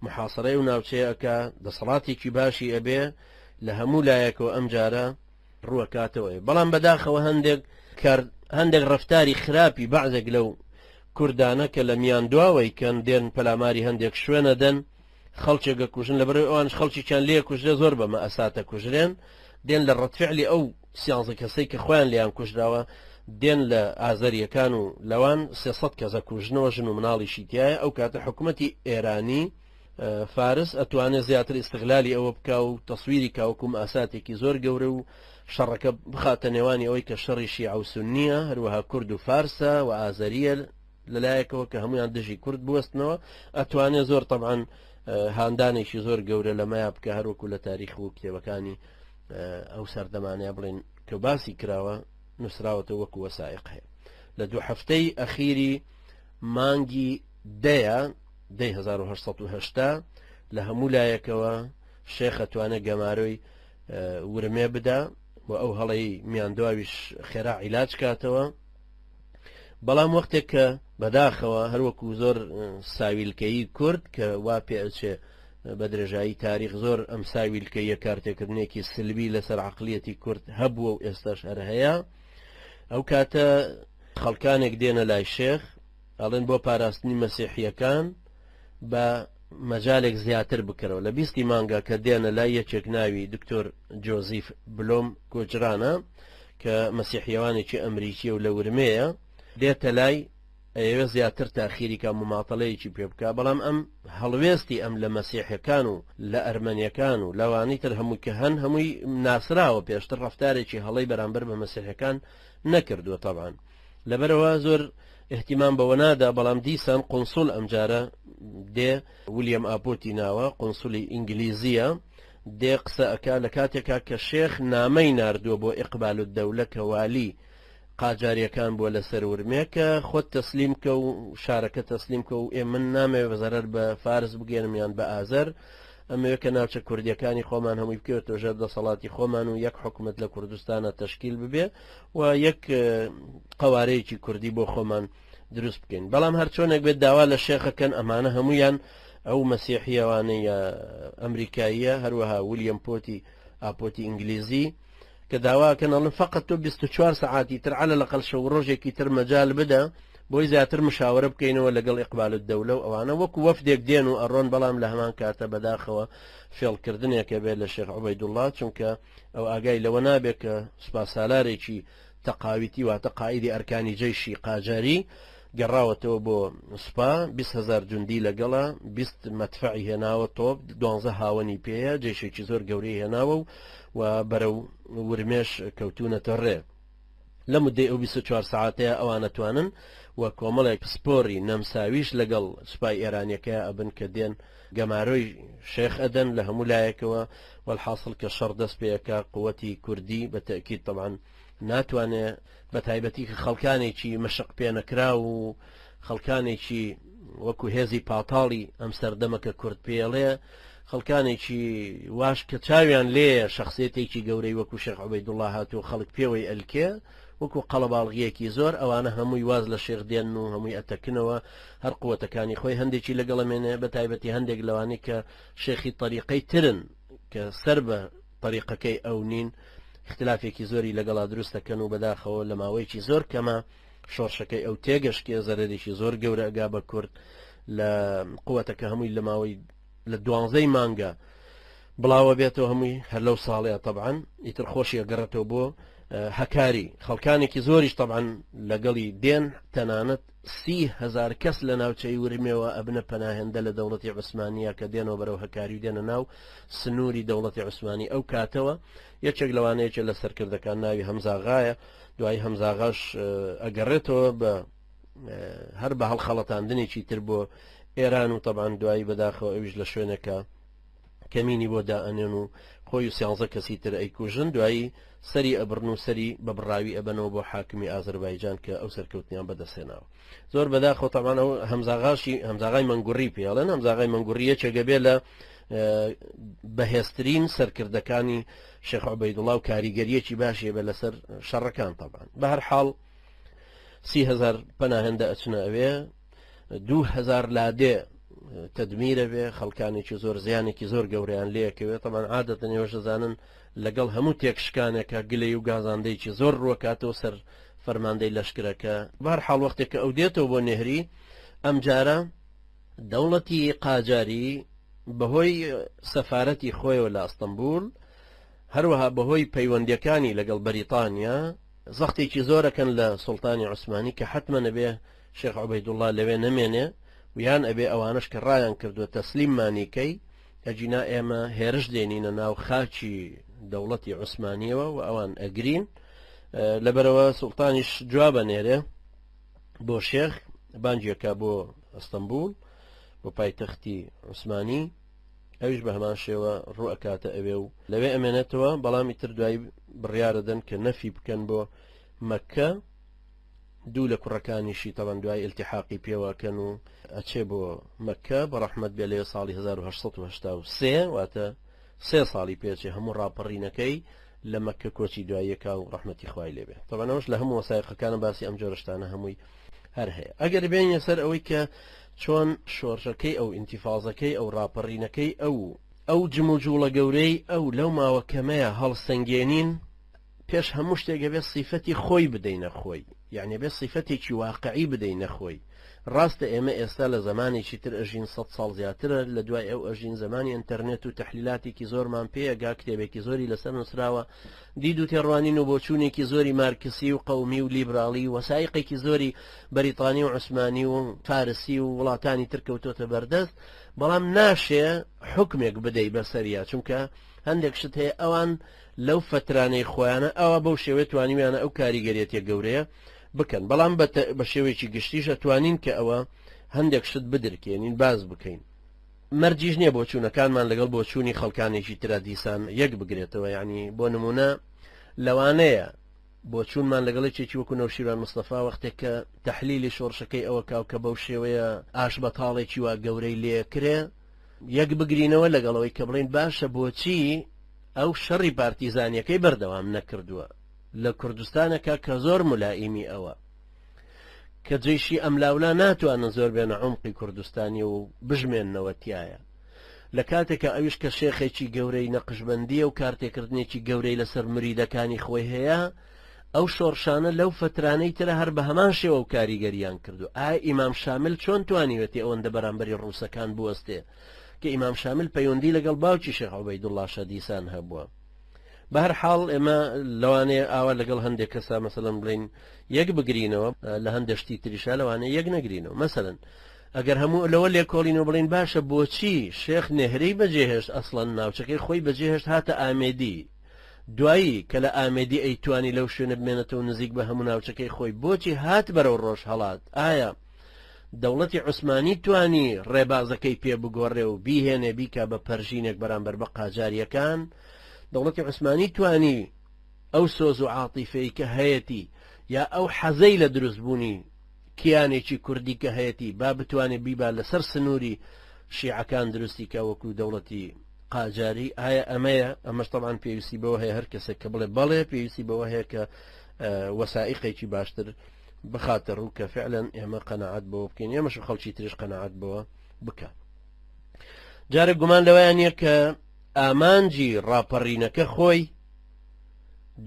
محاصرەی و ناوچەیەکە دەسەڵاتێکی باشی ئەبێ لە هەموو لایەکەوە ئەم جارە ڕووەکاتەوەی بەڵام بەداخەوە هەندێک ڕەفتاری خراپی بەعزێک لەو کوردانە کە لە میان دواوەی کەن دێن پەلاماری هەندێک شوێنە دەن خەڵکێکە کوژن لە بەرەوەی ئەوانش خەڵکییان لێ کوژرێ زۆر بەمە ئەساتە کوژرێن دێن لە ڕەتفعلی ئەو سیانزە کەسەی کە خۆیان لیان کوژراوە دێن لە ئازەریەکان و لەوان 300 کەسە کوژنەوە ژن و مناڵیشی تایە ئەو کاتە حکوومەتی ئێرانی فارس ئەتوانێت زیاتر ئیستغلالی ئەوە بکە و تەسویری کاوکوم ئاساتێکی زۆر گەورە و شەڕەکە بخاتە نێوانی ئەوەی کە شەڕی شیعە و سونیە هەروەها کورد و فارسە و ئازەریە لەلایەکەوە کە هەمویان دژی کورد بوەستنەوە ئەتوانێت زۆر طبعاً هاندانێکی زۆر گەورە لەمایە بکە هەروەکو لە تاریخ و کتێبەکانی ئەو سەردەمانەیە بڵێن کە باسی کراوە نووسراوەتە وەکو وەسایق هەیە لە 2 هەفتەی ئەخیری مانگی دەیە 1970 لە هەموو لایەکەوە شێخ ئەتوانێت گەمارۆی ورمێ بدا و ئەو هەڵەی میاندواویش خێرا عیلاج کاتەوە بەڵام وەختێک کە بەداخەوە هەروەکو زۆر ساویلکەیی کورد کە وا پێچێ بە درێژایی تاریخ زۆر ئەم ساویلکەیە کارتێکردنێکی سلبی لەسەر عقلیەتی کورد هەبووە و ئێستاش هەر هەیە ئەو کاتە خەڵکانێک دێنە لای شێخ ئەڵێن بۆ پاراستنی مەسیحیەکان بە مەجالێک زیاتر بکەرەوە لە 20 مانگا کە دێنە لای یەکێک ناوی دکتۆر جۆزیف بلۆم گۆجرانە کە مەسیحیەوانێکی ئەمریکی و لە ورمەیە دێتە لای ئەوێ زیاتر تاخیری کە مماڵەیەکی پێ بکە بەڵام ئەم هەڵوێستی ئەم لە مەسیحەکان و لە ئەرمەنیەکان و لەوانی تر هەمووی کە هەن هەمووی ناسراوە پێشتر ڕەفتارێکی هەڵەی بەرامبەر بە مەسیحەکان نەکردووە طبعاً لەبەرەوە زۆر احتیمام بەوە نادا بەڵام دیسان قونسول ئەمجارە دێ ویلیام ئاپۆتی ناوە قونسولی ئینگلیزیە دێ قسە ئەکا لە کاتێکا کە شێخ نامەی ناردووە بۆ ئیقبال الدەولە کە والی قاجاریەکان بۆ لەسەر ورمێ کە خۆت تەسلیم کە و شارەکە تەسلیم کە و من نامەوێ بەزەرەر بە فارس بگێنمیان بە ئازەر ئەمەوێ کە ناوچە کوردیەکانی خۆمان هەمووی بکەوێتەوە ژێر دەسەڵاتی خۆمان و یەک حکومت لە کوردستانە تەشکیل ببێ و یەک قوارەیەکی کوردی بۆ خۆمان دروست بکەین بەڵام هەر چۆنێک بێت داوا لە شێخەکەن ئەمانە هەمویان ئەو مەسیحیەوانەی ئەمریکاییە هەروەها ویلیام ئاپۆتی ئینگلیزی کە داواکەن ئەڵن فقط تۆ 24 ساعتی تر على الأقل شەو ڕۆژێکی تر مەجال بدە بۆی زیاتر مشاورە بکەینەوە لەگەڵ ئیقبال الدەولە و ئەوانە وەکو وەفدێک دێن و ئەڕۆن بەڵام لە هەمان کاتە بەداخەوە فێڵکردنێکە بێت لە شێخ عوبەیدوڵڵا چونکە ئەو ئاگای لەوە نابێت کە سوپاسالارێکی تەقاویتی واتە قائیدی ئەرکانی جەیشی قاجاری گەڕاوەتەوە بۆ سوپا 20,000 جوندی لەگەڵە 20 مەدفەعی هێناوە تۆپ 12 هاوەنی پێیە جێشێکی زۆر گەورەی هێناوە و بەرەو ورمێش کەوتونەتە ڕێ لە مدەی ئەو 24 ساعتەیە ئەوانەتوانن و کۆمەڵێک سپۆری نەمساویش لەگەڵ سوپای ئێرانیەکە ئەبن کە دێن گەماروی شێخ ئەدەن لە هەموو لایەکەوە والحاصل کە شەڕ دەست پێەکە قووەتی کوردی بە تەکید طبعا ناتوانێت بە تایبەتی کە خەڵکانێکی مەشق پێ نەکرا و خەڵکانێکی وەکو هێزی پاتاڵی ئەم سەردەمەکە کورد پێڵێ خەڵکانێکی واش کە چاویان لێ شخصێتێکی گەورەی وەکو شێخ عوبەیدوڵڵا هاتووە خەڵک پێوەی ئەلکێ وەکو قەڵەباڵغیەکی زۆر ئەوانە هەمووی واز لە شێخ دێن و هەمووی ئەتەکنەوە هەر قووەتەکانی خۆی هەندێکی لەگەڵەمێنێ بە تایبەتی هەندێک لەوانەی کە شێخی طریقەی ترن کە سەر بە طریقەکەی ئەو نین اختلافێکی زۆری لەگەڵا دروست دەکەن و بەداخەوە لە ماوەیەکی زۆر کەمە شۆڕشەکەی ئەو تێگەشتێ زەرێکی زۆر گەورە ئەگا بە کورد لە قووەتەکە هەمووی لە ماوەی لە 12 مانگە بڵاوە بێتەوە هەمووی هەر لەو ساڵەیە طبعا ئیتر خۆشی ئەگەڕێتەوە بۆ هەکاری خەڵکانێکی زۆریش طبعا لەگەڵی دێن تەنانەت 30,000 کەس لە ناوچەی ورمێەوە ئەبنە پەناهێندە لە دەوڵەتی عوسمانیە کە دێنەوە بەرەو هەکاری و دێنە ناو سنووری دەوڵەتی عوسمانی ئەو کاتەوە یەکێک لەوانەیەکە لە سەرکردەکان ناوی هەمزاغایە دوای هەمزاغاش ئەگەڕێتەوە بە هەر بە هەڵخەڵەتاندنێکی تر بۆ ئێران و طبعا دوایی بەداخەوە ئەویش لە شوێنەکە کەمینی بۆ دائەنێن و خۆی و 13 کەسی تر ئەیکوژن دوایی سەری ئەبرن و سەری بە بڕاوی ئەبنەوە بۆ حاکمی ئازەربایجان کە ئەو سەرکەوتنیان بەدەستێناوە زۆر بەداخەوە طبعا ئەو هەمزاغای مەنگوڕی پێڵێن هەمزاغای مەنگوڕیە چێگەبێ لە بەهێزترین سەرکردەکانی شێخ عوبەیدوڵڵا و کاریگەریەکی باشیە بە لەسەر شەڕەکان طبعا بە هەر حاڵ 30,000 پەناهێندە ئەچنە ئەوێ 2,000 لادێ تدمیرە بێ خەڵکانێکی زۆر زیانێکی زۆر گەوریان لەیەکەوێت طبعا عادەتەن ئێوەش دەزانن لەگەڵ هەموو تێکشکانێکە گلەی و گازاندەیەکی زۆر ڕوەکاتەوە سەر فەرماندەی لەشکرەکە بەر حاڵ وەختێکە ئەو دێتەوە بۆ نێهری ئەم جارە دەوڵەتی قاجاری بەهۆی سەفارەتی خۆیەوە لە ئەستەمبول هەروەها بەهۆی پەیوەندیەکانی لەگەڵ بەریتانیا زەختێکی زۆرەکەن لە سوڵتانی عوسمانی کە حتمە نەبێ شێخ عوبەیدوڵڵا لەوێ نەمێنێ ویان ئەبێ ئەوانش کە ڕایان کردووە تەسلیممانیکەی ئەجینا ئێمە هێرش دێنینە ناو خاچی دەوڵەتی عوسمانیەوە و ئەوان ئەگرین لەبەرەوە سوڵتانیش جواب بەنێرێ بۆ شێخ بانجیەکە بۆ ئەستەمبول بۆ پایتەختی عوسمانی ئەویش بە هەمان شێوە ڕوو ئەکاتە ئەوێ و لەوێ ئەمێنێتەوە بەڵامی تر دوایی بڕیارەدەن کە نەفی بکەن بۆ مەککە دوو لە کوڕەکانیشی تەوەن دوای التحاقی پێوەکەن و ئەچێ بۆ مەککە بە ڕەحمەت بێ لێ ساڵی 1883 واتە 3 ساڵی پێچێ هەموو ڕاپەڕینەکەی لە مەککە کۆچی دواییەکە و ڕەحمەتی خوای لێبێ تەوانەوەش لە هەموو وەسایقەکانە باسی ئەم جۆرەشتانە هەمووی هەر هەیە ئەگەر بێنە سەر ئەوەی کە چۆن شۆڕشەکەی ئەو ئینتیفاازەکەی ئەو ڕاپەڕینەکەی ئەو جمو جوڵە گەورەی ئەو لەو ماوە کەمەیە هەڵسەنگێنین پێش هەموو شتێکە بێت سیفەتی خۆی بدەینە خۆی یعنی بێت سیفەتێکی واقعی بدەینە خۆی ڕاستە ئێمە ئێستا لە زمانێکی تر ئەژین 100 ساڵ زیاترە لە دوای ئەو ئەژین زمانی ئینتەرنێت و تەحلیلاتێکی زۆرمان پێیەگا کتێبێکی زۆری لەسەر نووسراوە دید و تێڕوانین و بۆچوونێکی زۆری مارکسی و قەومی و لیبراڵی وەسایقێکی زۆری بەریتانی و عوسمانی و فارسی و وڵاتانی تر کەوتۆتە بەردەست بەڵام ناشێ حکمێک بدەی بەسەریا چونکە هەندێک شت هەیە ئەوان لەو فترانەی خۆیانە ئەوە بەو شێوێت توانیویانە ئەو کاریگەریەتێک گەورەیە بکەن بەڵام بە شێوەیەکی گشتیش ئەتوانین کە ئەوە هەندێک شت بدرکێنین باز بکەین مەرجیش نییە بۆ چوونەکانمان لەگەڵ بۆ چوونی خەڵکانێکی ترە دیسان یەک بگرێتەوە یعنی بۆ نمونە لەوانەیە بۆ چوونمان لەگەڵێکێکی وەکو نەوشیروان مستەفا وەختێک کە تەحلیلی شۆڕشەکەی ئەوە کاو کە بەو شێوەیە ئاش بەتاڵێکی وا گەورەی لێکرێ یەک بگرینەوە لەگەڵەوەی کە بڵین باشە بۆچی ئەو شەڕی پارتیزانیەکەی بەردەوام نەکردووە لە کوردستانەکە کە زۆر ملائیمی ئەوە کە جێشی ئەملاولا ناتوانن زۆر بێنە عمقی کوردستانی و بژمێننەوە تایە لە کاتێکە ئەویش کە شێخێکی گەورەی نەقشبەندیە و کارتێکردنێکی گەورەی لەسەر مریدەکانی خۆی هەیە ئەو شۆڕشانە لەو فترانەی ترە هەر بە هەمان شێوە و کاریگەریان کردو ئایا ئیمام شامل چۆن توانیوێتی ئەوەندە بەرامبەری ڕووسەکان بوەستێ کە ئیمام شامل پەیوەندی لەگەڵ باوکی شێخ عوبەیدوڵڵا شەدیسان هەبووە بە هەر حاڵ ئێمە لەوانەیە ئاوا لەگەڵ هەندێک کەسا مەسەلەن بڵین یەک بگرینەوە لە هەندێشتی تریشا لەوانەیە یەک نەگرینەوە مەسەلەن ئەگەر هەموو لەوە لێکۆڵینەوە بڵین باشە بۆچی شێخ نێهرەی بەجێهێشت ئەسڵەن ناوچەکەی خۆی بەجێهێشت هاتە ئامێدی دوایی کە لە ئامێدی ئەیتوانی لەو شوێنە بمێنێتەوە نزیک بە هەموو ناوچەکەی خۆی بۆچی هات بەرەو ڕۆژ هەڵات؟ ئایا دەوڵەتی عوسمانی توانی ڕێبازەکەی پێ بگۆڕێ و بیهێنێ بیکا بە پەرژینێک بەرامبەر بە قاجاریەکان؟ دەوڵەتی عوسمانی توانی ئەو سۆز و عاتیفەی کە هەیەی یا ئەو حەزەی لە دروستبوونی کیانێکی کوردی کە هەیەی با بتوانێت بیبا لەسەر سنووری شیعەکان درستی کە وەکو دەوڵەتی قاجاری؟ ئایا ئەمەیە؟ ئەمەش تەمان پێویستی بەوە هەیە هەر کەسێک کە بڵێ بەڵێ پێویستی بەوە هەیە کە وەسائقێکی باشتر بخاتە ڕوو کە فعلا ئێمە قەنەعەت بەوە بکەین، ئێمەش خەڵکی تریش قەنەعەت بەوە بکە. جارێک گومان لەوەیان نییە کە ئامانجی ڕاپەڕینەکە خۆی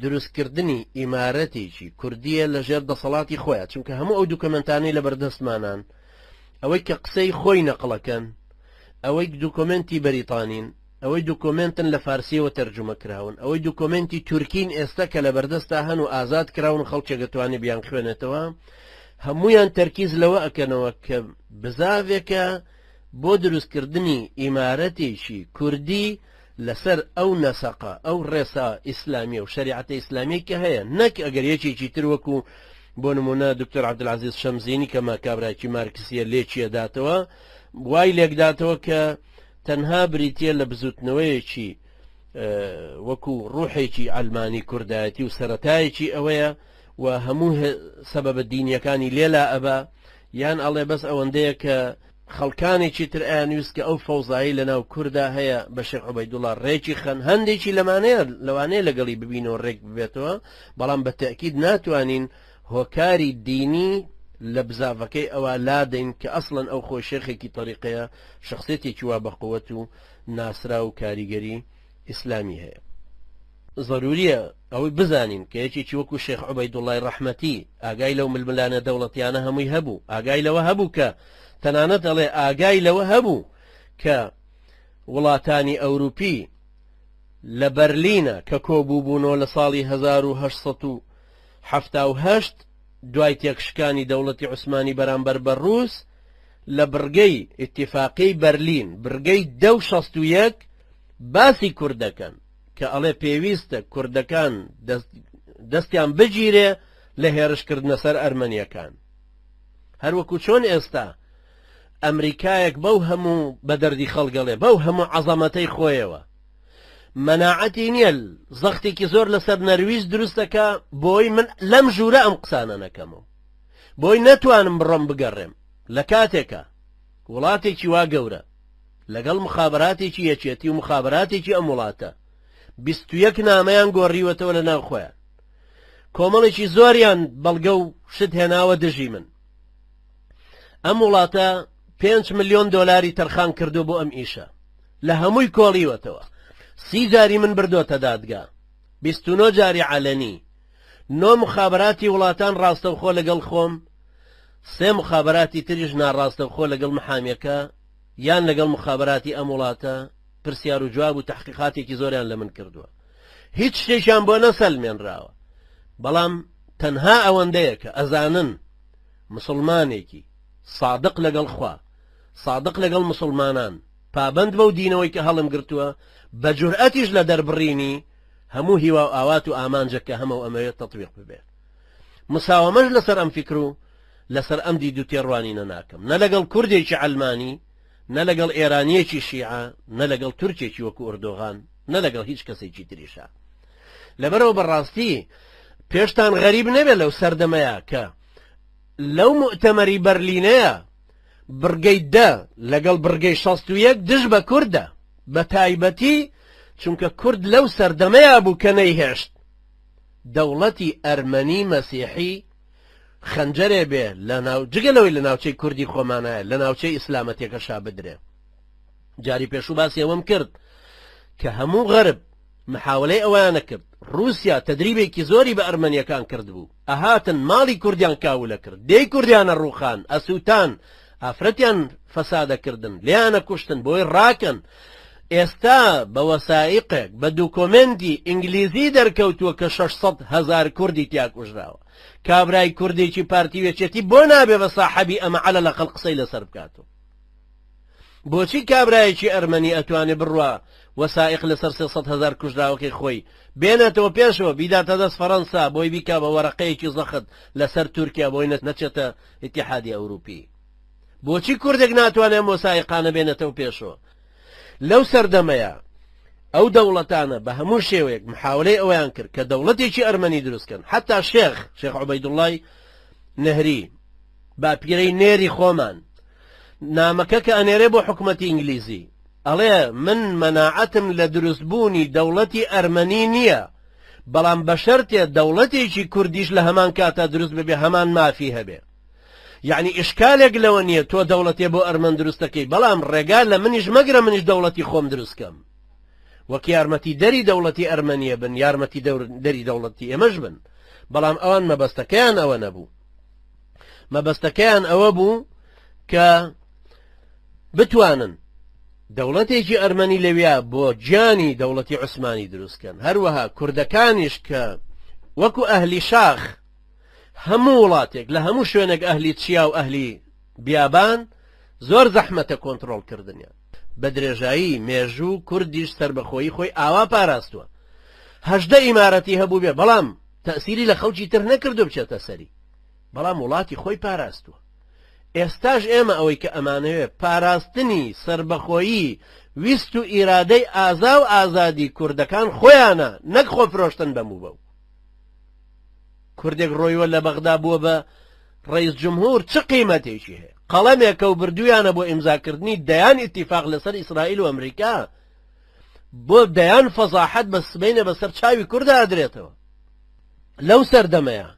دروستکردنی ئیمارەتێکی کوردیە لەژێر دەسەڵاتی خۆیان، چونکە هەموو ئەو دوکمنتانەی لە بەردەستمانان ئەوەی کە قسەی خۆی نەقڵەکەن، ئەوەی دوکۆمنتی بەریتانین، ئەوەی دوکۆمنتن لە فارسیەوە تەرجمە کراون، ئەوەی دوکۆمنتی تورکین ئێستا کە لە بەردەستا هەن و ئازاد کراون خەڵکێک دەتوانێت بیان خوێنێتەوە، هەمویان تەرکیز لەوە ئەکەنەوە کە بزاوێکە بۆ دروستکردنی ئیمارەتێکی کوردی لەسەر ئەو نەسەقە ئەو ڕێسا ئیسلامی و شریعەتە ئیسلامی کە هەیە، نەک ئەگەر یەکێکی تر وەکو بۆ نمونە دکتۆر عەبدولعەزیز شەمزینی کە ماکابراایکی مارکسیە لێکیە داتەوە، وای لێکداتەوە کە تەنها بریتە لە بزوتنەوەیەکی وەکو ڕوحێکی ئەلمانی کوردایەتی و سەرەتایەکی ئەوەیە و هەموو سەبەبە دینیەکانی لێلا ئەبا، یان ئەڵێ بەس ئەوەندەیە کە خەڵکانێکی تر ئەیانویست کە ئەو فەوزایی لەناو کووردا هەیە بە شێخ عوبەیدوڵڵا ڕێکی خەن، هەندێکی لەوانەیە لەگەڵی ببینەوە ڕێک ببێتەوە، بەڵام بە تەئکید ناتوانین هۆکاری دینی لە بزافەکەی ئەوە لادەین کە ئەسڵەن ئەو خۆی شێخێکی تەریقەیە شخصێتێکی وا بەقووەت و ناسرا و کاریگەری ئیسلامی هەیە. ضروریە ئەوەی بزانین کە یەکێکی وەکو شێخ عوبەیدوڵڵای ڕەحمەتی ئاگای لەو ململانە دەوڵەتیانە هەمووی هەبوو، ئاگای لەوە هەبوو کە تەنانەت ئەڵێ ئاگای لەوە هەبوو کە وڵاتانی ئەوروپی لە بەرلینە کە کۆبووبوونەوە لە ساڵی 1878 دوای تێکشکانی دەوڵەتی عوسمانی بەرامبەر بە ڕووس لە بڕگەی ئیتیفاقی بەرلین بڕگەی 1961 باسی کوردەکەن کە ئەڵێ پێویستە کوردەکان دەستیان بگیرێ لە هێرشکردنە سەر ئەرمەنیەکان. هەروەکو چۆن ئێستا ئەمریکایەک بەو هەموو بەدەردی خەڵگەڵێ بەو هەموو عەزەمەتەی خۆیەوە مەناعەتی نییە زەختێکی زۆر لەسەر نەرویج دروستەکە بۆی من لەم ژوورە ئەم قسانە نەکەمەوە، بۆی نەتوانم بڕۆم بگەڕێم لە کاتێکە وڵاتێکی وا گەورە لەگەڵ مخابراتێکی یەکێتی و مخابراتێکی ئەم وڵاتە 21 نامەیان گۆڕیوەتەوە لە ناو خۆیان، کۆمەڵێکی زۆریان بەڵگە و شت هێناوە دژی من. ئەم وڵاتە 5 ملیۆن دۆلاری تەرخان کردو بۆ ئەم ئیشە، لە هەمووی کۆڵیوەتەوە. 30 جاری من بردۆتە دادگا، 29 جاری عەلەنی، 9 مخابراتی وڵاتان ڕاستەوخۆ لەگەڵ خۆم، 3 مخابراتی تریش ناڕاستەوخۆ لەگەڵ محامیەکە یان لەگەڵ مخابراتی ئەم وڵاتە پرسیار و جواب و تحقیقاتێکی زۆریان لە من کردووە. هیچ شتێکیان بۆ نەسەلمێنراوە، بەڵام تەنها ئەوەندەیە کە ئەزانن مسلمانێکی صادق لەگەڵ خوا، صادق لەگەڵ مسلمانان، پابند بەو دینەوەی کە هەڵم گرتووە، بە جورئەتیش لە دەربڕینی هەموو هیوا و ئاوات و ئامانجە کە هەموو ئەمەوێت تەطبیق ببێت. مساوەمەش لەسەر ئەم فکر و لەسەر ئەم دید و تێڕوانینە ناکەم، نە لەگەڵ کوردێکی عەلمانی، نە لەگەڵ ئێرانیەکی شیعە، نە لەگەڵ تورکێکی وەکو ئوردۆغان، نە لەگەڵ هیچ کەسێکی تریشە. لەبەرەوە بەڕاستی پێشتان غەریب نەبێت لەو سەردەمەیە کە لەو مؤتەمەری بەرلینەیە بڕگەی 10 لەگەڵ بڕگەی 61 دژ بە کووردە، بە تایبەتی چونکە کورد لەو سەردەمەیە بوو کە نەیهێشت دەوڵەتی ئەرمەنی مەسیحی خەنجەرێ بێ جگەلەوەی لە ناوچەی کوردی خۆمانایە لە ناوچەی ئیسلامەتێکەشا بدرێ. جاری پێشوو باسی ئەوەم کرد کە هەموو غەرب محاولەی ئەویانە کرد، رووسیا تدریبێکی زۆری بە ئەرمەنیەکان کرد بوو، ئەهاتن ماڵی کوردیان کاولە کرد، دەی کوردیانە ڕووخان، ئەسووتان، ئافرەتیان فەسادەکردن، لیانە کوشتن بۆی ڕاکەن. ئێستا بە وەسائقێک بە دوکۆمنتی ئینگلیزی دەرکەوتووە کە 600,000 کوردی تیا کوژراوە. کابرای کوردێکی پارتی وێچێتی بۆ نابێ بە ساحەبی ئەمە عەلە لەقەڵ قسەی لەسەر بکاتەوە؟ بۆچی کابرایەکی ئەرمەنی ئەتوانێ بڕوا وەسائق لەسەر 300,000 کوژراوەکەی خۆی بێنێتەوە پێشەوە بیداتە دەست فەڕەنسا بۆی بیکا بە وەرەقەیەکی زەخت لەسەر تورکیا بۆی نەچێتە ئیتیحادی ئەوروپی. بۆچی کوردێک ناتوانێت وەسائقانە بێنێتەوە پێشەوە؟ لەو سەردەمەیە ئەو دەوڵەتانە بە هەموو شێوەیەک محاولەی ئەویان کرد کە دەوڵەتێکی ئەرمەنی دروستکەن. حتا شێخ عوبەیدوڵڵای نەهری باپیرەی نێری خۆمان نامەکە کە ئەنێرێ بۆ حکومەتی ئینگلیزی ئەڵێ من مەناعەتم لە دروستبوونی دەوڵەتی ئەرمەنی نییە، بەڵام بە شەرتێ دەوڵەتێکی کوردیش لە هەمان کاتا دروست ببێ هەمان مافی هەبێ. یعنی ئشکالێک لەوە نییە تۆ دەوڵەتێ بۆ ئەرمەن دروستەکەی، بەڵام ڕێگا لە منیش مەگرە منیش دەوڵەتی خۆم دروستکەم، وەک یارمەتی دەری دەوڵەتی ئەرمەنیە بن، یارمەتی دەری دەوڵەتی ئێمەش بن. بەڵام ئەوان مەبەستەکەیان ئەوە نەبوو، مەبەستەکەیان ئەوە بوو کە بتوانن دەوڵەتێکی ئەرمەنی لەویا بۆ گیانی دەوڵەتی عوسمانی دروستکەن. هەروەها کوردەکانیش کە وەکو ئەهلی شاخ هەموو وڵاتێک لە هەموو شوێنێک ئەهلی چیا و ئەهلی بیابان زۆر زەحمەتە کۆنتڕۆڵکردنیان. بە درێژایی مێژوو کوردیش سربەخۆیی خۆی ئاوا پاراستووە. 18 ئیمارەتی هەبوو بێ، بەڵام تەسیری لە خەڵکی تر نەکردو بچێتە سەری، بەڵام وڵاتی خۆی پاراستووە. ئێستاش ئێمە ئەوەی کە ئەمانەوێ پاراستنی سربەخۆیی ویست و ئیرادەی ئازا و ئازادی کوردەکان خۆیانە، نەک خۆ فرۆشتن بەموو بەو. کوردێک ڕۆیوە لە بەغدا بووە بە ڕئیس جمهور چ قیمەتێکی هەیە؟ قەڵەمێکە و بردویانە بۆ ئیمزاکردنی دەیان ئیتیفاق لەسەر ئیسرائیل و ئەمریکا، بۆ دەیان فەزاحەت بە سبەینە بەسەر چاوی کووردا ئەدرێتەوە. لەو سەردەمەیە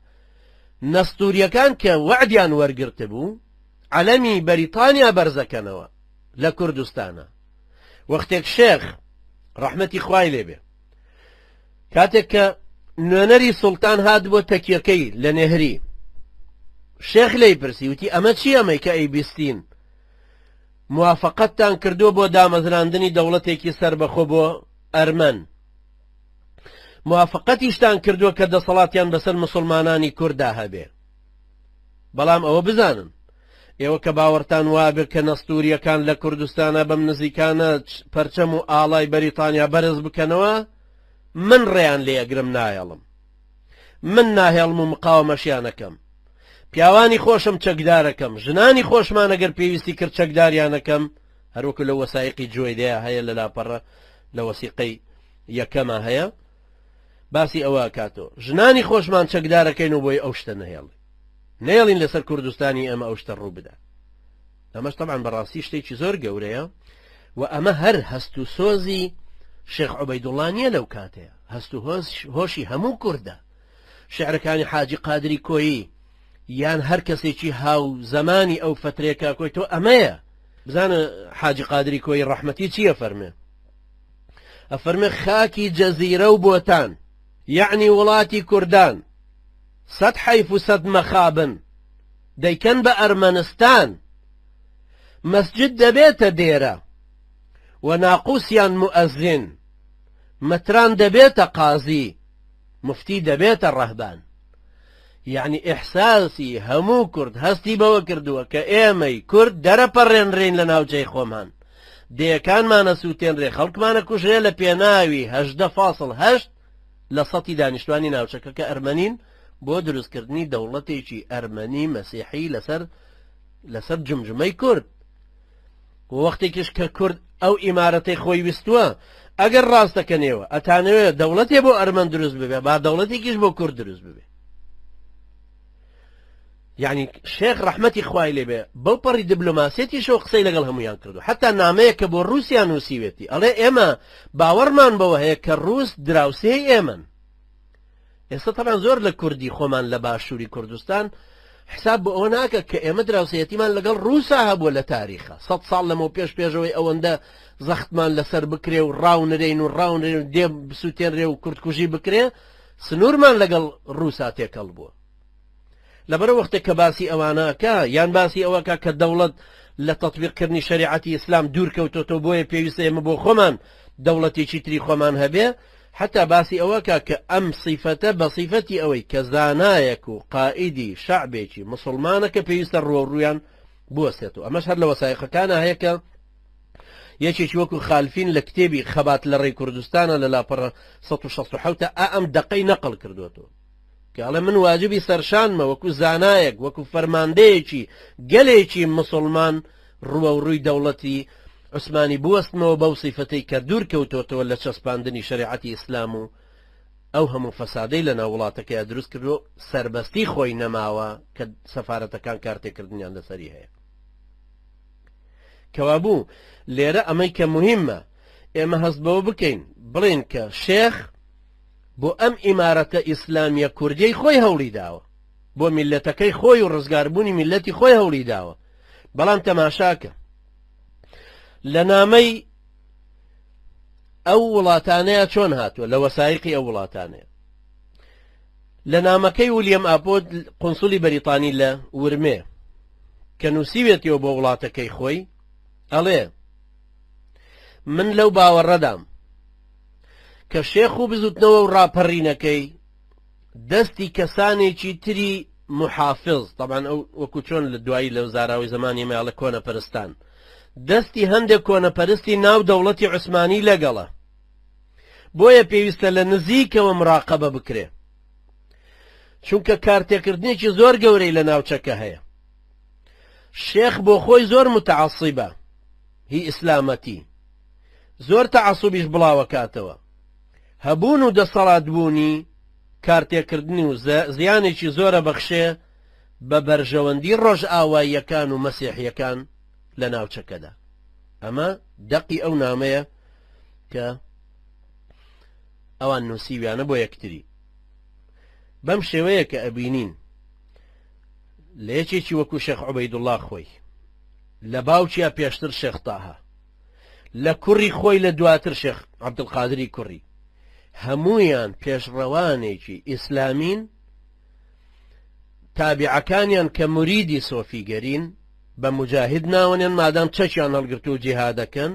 نەستوریەکان کە وعدیان وەرگرت بوو عەلەمی بەریتانیا بەرزەکەنەوە لە کوردستانە. وەختێک شێخ ڕەحمەتی خوای لێبێ کاتێک کە نوێنەری سوڵتان هات بۆ تەکیەکەی لە نێهری، شێخ لێی پرسی وتی ئەمە چی ئەمەی کە ئەی بیستین موافقەتتان کردو بۆ دامەزراندنی دەوڵەتێکی سربەخۆ بۆ ئەرمەن، موافقەتیشتان کردووە کە دەسەڵاتیان بەسەر مسلمانانی کووردا هەبێ، بەڵام ئەوە بزانن ئێوە کە باوەڕتان وابێ کە نەستوریەکان لە کوردستانە بەم نزیکانە پەرچەم و ئاڵای بەریتانیا بەرز بکەنەوە، من ڕێیان لێ ئەگرم نایەڵم، من ناهێڵم و مقاومەشیانەکەم، پیاوانی خۆشم چەکدارەکەم، ژنانی خۆشمان ئەگەر پێویستی کرد چەکداریانەکەم، هەروەکو لە وەسایقی جوێدەیە هەیە لە لاپەڕە لە وەسیقەی یەکەمە هەیە باسی ئەوە کاتەوە، ژنانی خۆشمان چەکدارەکەین و بۆی ئەو شتە نێڵین لەسەر کوردستانی ئەمە ئەو شتە ڕوو بدە. ئەمەش تەبعاً بەڕاستی شتێکی زۆر گەورەیە و ئەمە هەر هەست و سۆزی شێخ عوبەیدوڵڵا نییە لەو کاتەیە، هەست و هۆشی هەموو کووردە. شێعرەکانی حاجی قادری کۆیی یان هەر کەسێکی هاو زەمانی ئەو فترێکا کۆی تۆ ئەمەیە. بزانە حاجی قادری کۆی ڕەحمەتی چییە فەرمێ؟ ئەفەرمێ خاکی جەزیرە و بۆتان، یعنی وڵاتی کوردان 100 حەیف و 100 مەخابن دەیکەن بە ئەرمەنستان، مەسجد دەبێتە دێرە و ناقوسیان مؤەزین، مەتران دەبێتە قازی، مفتی دەبێتە ڕەهبان. یعنی ئیحساسی هەموو کورد هەستی بەوە کردووە کە ئێمەی کورد دەرەپەڕێنرێن لە ناوچەی خۆمان، دەیەکانمانە سووتێنرێ، خەڵکمانە کوژرێ لە پێناوی 18.8 لە سەتی دانیشتوانی ناوچەکە کە ئەرمەنین بۆ دروستکردنی دەوڵەتێکی ئەرمەنی مەسیحی لەسەر جمجمەی کورد. وەختێکیش کە کورد ئەو ئیمارەتەی خۆی ویستووە، ئەگەر ڕاستەکەنێوە ئەتانەوێت دەوڵەتێ بۆ ئەرمەن دروست ببێ، با دەوڵەتێکیش بۆ کورد دروست ببێ. یعنی شێخ ڕەحمەتی خوای لێبێ بەو پەڕی دیبلۆماسیەتیشەوە قسەی لەگەڵ هەمویان کردو، حتا نامەیە کە بۆ رووسیا نووسیوێتی ئەڵێ ئێمە باوەڕمان بەوە هەیە کە ڕووس دراوسێی ئێمەن. ئێستا تەبعاً زۆر لە کوردی خۆمان لە باشووری کوردستان حساب بۆ ئەوە ناکە کە ئێمە دراوسەتیمان لەگەڵ رووسا هەبووە لە تاریخە 100 ساڵ لەمەوە پێشەوەی ئەوەندە زەختمان لەسەر بکرێ و ڕاونرێن و ڕاونرێن و دێ بسووتێنرێ و کورتکوژی بکرێ، سنوورمان لەگەڵ رووسا تێکەڵ بووە. لەبەرە وەختێک کە باسی ئەوانەکە یان باسی ئەوەکە کە دەوڵەت لە تەطبیقکردنی شریعەتی ئیسلام دوورکەوتۆتەوە بۆیە پێویستە ئێمە بۆ خۆمان دەوڵەتێکی تری خۆمان هەبێ، حتا باسی ئەوەکە کە ئەم سیفەتە بە سیفەتی ئەوەی کە زانایەک و قائیدی شعبێکی مسلمانە کە پێویستە ڕۆڕویان بوەستێتەوە. ئەمەش هەر لە وەسایقەکانە هەیە کە یەکێکی وەکو خالفین لە کتێبی خەبات لە ڕێی کوردستانە لە لاپەڕە 16 ئەم دقەی نەقل کردوێتەوە کاڵە من واجبی سەرشانمە وەکو زانایەک وەکو فەرماندەیەکی گەلێکی مسلمان ڕووە و ڕووی دەوڵەتی عوسمانی بوەستمەوە بەو سیفەتەی کە دوور کەوتۆتەوە لە چەسپاندنی شریعەتی ئیسلام و ئەو هەموو فەسادەی لە ناو وڵاتەکەی دروست کردو سربەستی خۆی نەماوە کە سەفارەتەکان کارتێکردنیان لەسەری هەیە کەوابوو لێرە ئەمەی کە مهمە ئێمە هەست بەوە بکەین بڵێن کە شێخ بۆ ئەم ئیمارەتە ئیسلامیە کوردیەی خۆی هەوڵی داوە بۆ میلەتەکەی خۆی و ڕزگاربوونی میلەتی خۆی هەوڵی داوە بەڵام تەماشاکە لە نامەی ئەو وڵاتانەیە چۆن هاتووە لە وەسایقی ئەو وڵاتانەیە لە نامەکەی ولیەم ئاپۆت قونسولی بەریتانی لە ورمێ کە نووسیوێتەوە بۆ وڵاتەکەی خۆی ئەڵێ من لەو باوەڕەدام کە شێخ و بزوتنەوە و ڕاپەڕینەکەی دەستی کەسانێکی تری محافظ طبعا ئەو وەکو چۆن لە دوایی لەو زاراوی زمانی ماڵە کۆنە پەرستان دەستی هەندێک کۆنەپەرستی ناو دەوڵەتی عوسمانی لەگەڵە بۆیە پێویستە لە نزیکەوە مراقەبە بکرێ چونکە کارتێکردنێکی زۆر گەورەی لە ناوچەکە هەیە شێخ بۆ خۆی زۆر متعەسیبە هی ئیسلامەتی زۆر تەعەسوبیش بڵاوەکاتەوە هەبوون و دەسەڵاتبوونی کارتێکردنی و زیانێکی زۆرە بەخشێ بە بەرژەوەندی ڕۆژ ئاواییەکان و مەسیحیەکان لە ناوچەکەدا ئەمە دەقی ئەو نامەیە کە ئەوان نووسیویانە بۆ یەکتری بەم شێوەیە کە ئەبینین لە یەکێکی وەکو شێخ عوبەیدوڵڵا خۆی لە باوچیا پێشتر شێخ تاها لە کوڕی خۆی لە دواتر شێخ عەبدولقادری کوڕی هەموویان پێشڕەوانێکی ئیسلامین تابعەکانیان کە موریدی سۆفیگەرین بە مجاهد ناوەنێن مادام چەکیان هەڵگرت و جیهادەکەن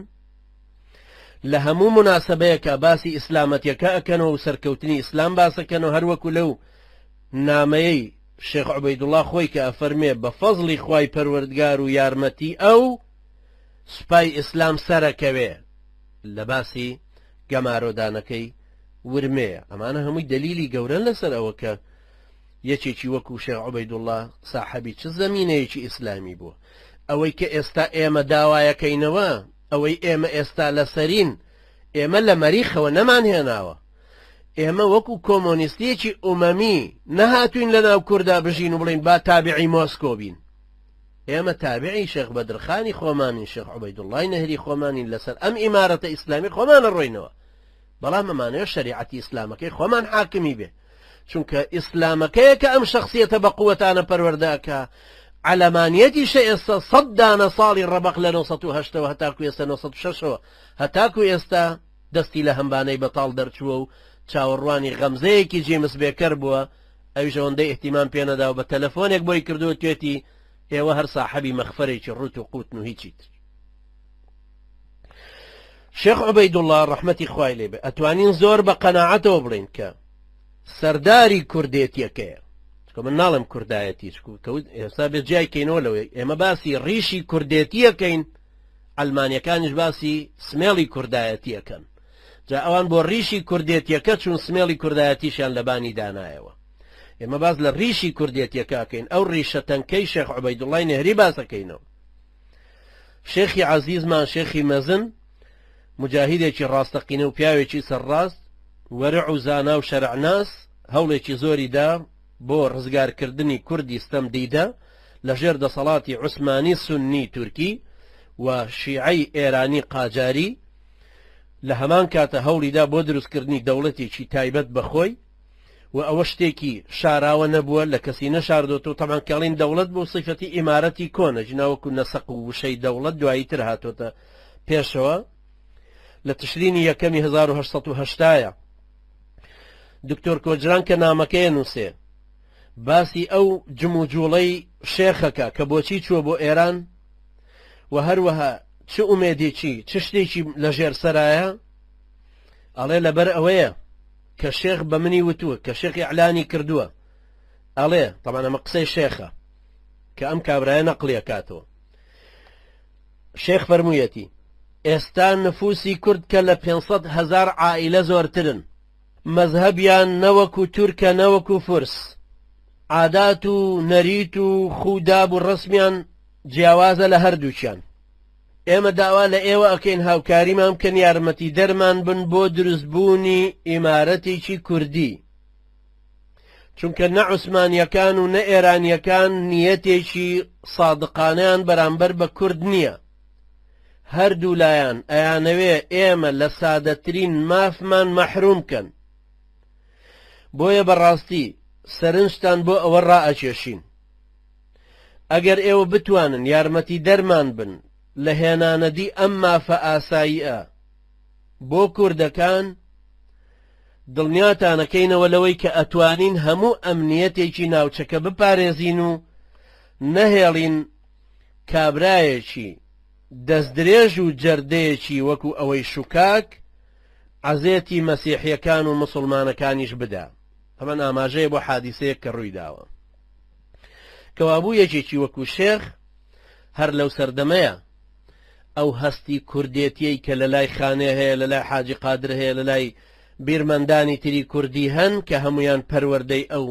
لە هەموو مناسبەیەکە باسی ئیسلامەتیەکە ئەکەنەوە و سەرکەوتنی ئیسلام باسەکەنەوە هەروەکو لەو نامەیەی شێخ عوبەیدوڵڵا خۆی کە ئەفەرمێ بە فەزڵی خوای پەروەردگار و یارمەتی ئەو سوپای ئیسلام سەرەکەوێ لە باسی گەمارۆدانەکەی ورمەیە ئەمانە هەمووی دەلیلی گەورەن لەسەر ئەوە کە یەکێکی وەکو شێخ عوبەیدوڵڵا ساحەبی چ زەمینەیەکی ئیسلامی بووە ئەوەی کە ئێستا ئێمە داوایەکەینەوە ئەوەی ئێمە ئێستا لەسەرین ئێمە لە مەریخەوە نەمان هێناوە ئێمە وەکو کۆمۆنیستیەکی ئومەمی نەهاتوین لە ناو کووردا بژین و بڵین با تابعی مۆسکۆ بین ئێمە تابعی شێخ بەدرخانی خۆمانین شێخ عوبەیدوڵڵای نەهری خۆمانین لەسەر ئەم ئیمارەتە ئیسلامی خۆمانە ڕۆینەوە بەڵام ئەمانەوە شەریعەتی ئیسلامەکەی خۆمان حاکمی بێ چونکە ئیسلامەکەیە کە ئەم شخصیەتە بە قووەتانە پەروەردەکە علەمانیەتیشە ئێستا 100 دانە ساڵی ڕەبەق لە 1970 هەتاکو ئێستا 1960 هەتاکو ئێستا دەستی لە هەمبانەی بەتاڵ دەرچووە و چاوەڕوانی غەمزەیەکی جێمس بێکەر بووە ئەویش ئەوەندەی ئیحتیمام پێنەدا و بە تەلەفۆنێک بۆی کردووە توێتی ئێوە هەر ساحەبی مەخفەرێکی ڕوت و قوتن و هیچیت شێخ عوبەیدوڵڵا ڕەحمەتی خوای لێ بێ ئەتوانین زۆر بە قەناعەتەوە بڵین کە سەرداری کوردێتیەکەیە من ناڵم کوردایەتی ئێستا بێت جای کەینەوە لەوەی ئێمە باسی ڕیشی کوردێتیەکەین ئەلمانیەکانیش باسی سمێڵی کوردایەتیەکەن جا ئەوان بۆ ڕیشی کوردێتیەکە چون سمێڵی کوردایەتیشیان لە بانی دانایەوە ئێمە باز لە ڕیشی کوردێتیەکەکەین ئەو ڕیشە تەنکەی شێخ عوبەیدوڵڵای نەهری باسەکەینەوە شێخی عەزیزمان شێخی مەزن مجاهیدێکی ڕاستەقینە و پیاوێکی سەرڕاست وەرع و زانا و شەرعناس هەوڵێکی زۆری دا بۆ ڕزگارکردنی کوردی ستەمدیدە لە ژێر دەسەڵاتی عوسمانی سونی تورکی و شیعەی ئێرانی قاجاری لە هەمان کاتە هەوڵیدا بۆ دروستکردنی دەوڵەتێکی تایبەت بەخۆی و ئەوە شتێکی شاراوە نەبووە لە کەسی نەشاردۆتەوە تەمان کاڵین دەوڵەت بۆ سیفەتی ئیمارەتی کۆنە ژناوەکو نەسەق و وشەی دەوڵەت دوایی تر هاتۆتە پێشەوە لە تشرینی یەکەمی 1970 دکتۆر کۆجران کە نامەکەیە نووسێ باسی ئەو جموجوڵەی شێخەکە کە بۆچی چووە بۆ ئێران و هەروەها چ ئومێدێکی چ شتێکی لە ژێر سەرایە ئەڵێ لەبەر ئەوەیە کە شێخ بە منی وتووە کە شێخی ئەعلانی کردووە ئەڵێ تەمان ئەمە قسەی شێخە کە ئەم کابرایە نەقڵیەکاتەوە شێخ فەرموویەتی ئێستا نفوسی کورد کە لە 500,000 عائلە زۆرترن، مەذهبیان نەوەکو تورکە نەوەکو فورس، عادات و نەریت و خووداب و ڕسمیان جیاوازە لە هەردووچیان. ئێمە داوا لە ئێوە ئەکەین هاوکاریمان بکەن یارمەتی دەرمان بن بۆ دروستبوونی ئیمارەتێکی کوردی، چونکە نە عوسمانیەکان و نە ئێرانیەکان نیەتێکی سادقانیان بەرامبەر بە کورد نییە. هەردوو لایەن ئەیانەوێ ئێمە لە سادەترین مافمان مەحرومکەن. بۆیە بەڕاستی سەرنجتان بۆ ئەوە ڕائەکێشین. ئەگەر ئێوە بتوانن یارمەتی دەرمان بن لە هێنانەدی ئەم مافە ئاساییە بۆ کوردەکان، دڵنیاتانەکەینەوە لەوەی کە ئەتوانین هەموو ئەمنیەتێکی ناوچەکە بپارێزین و نەهێڵین کابرایەکی دەستدرێژ و جەردەیەکی وەکو ئەوەی شوکاک عەزێتی مەسیحیەکان و مسڵمانەکانیش بدا. ئەمە ئاماژەیە بۆ حادیسەیەک کە ڕووی داوە. کەوابوو یەکێکی وەکو شێخ هەر لەو سەردەمەیە ئەو هەستی کوردێتیەی کە لە لای خانێ هەیە، لە لای حاجی قادر هەیە، لە لای بیرمەندانی تری کوردی هەن کە هەمویان پەروەردەی ئەو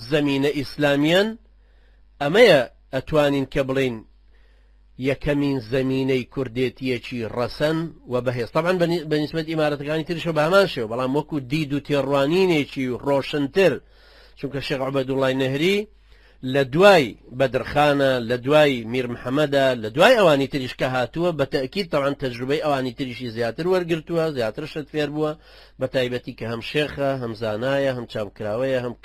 زەمینە ئیسلامیان، ئەمەیە ئەتوانین کە بڵین یەکەمین زەمینەی کوردێتیەکی ڕەسەن و بەهێز. طبعاً بەنسبەت ئیمارەتەکانی تریشە بە هەمان شێوە، بەڵام وەکو دید و تێڕوانینێکی ڕۆشنتر، چونکە شێخ عوبەیدوڵڵای نەهری لە دوای بەدرخانە، لە دوای میر محەممەدە، لە دوای ئەوانی تریش کە هاتووە بە تەئکید طبعاً تەجروبەی ئەوانی تریشی زیاتر وەرگرتووە، زیاتر شت فێر بووە، بە تایبەتی کە هەم شێخە، هەم زانایە، هەم چاوکراوەیە، هەم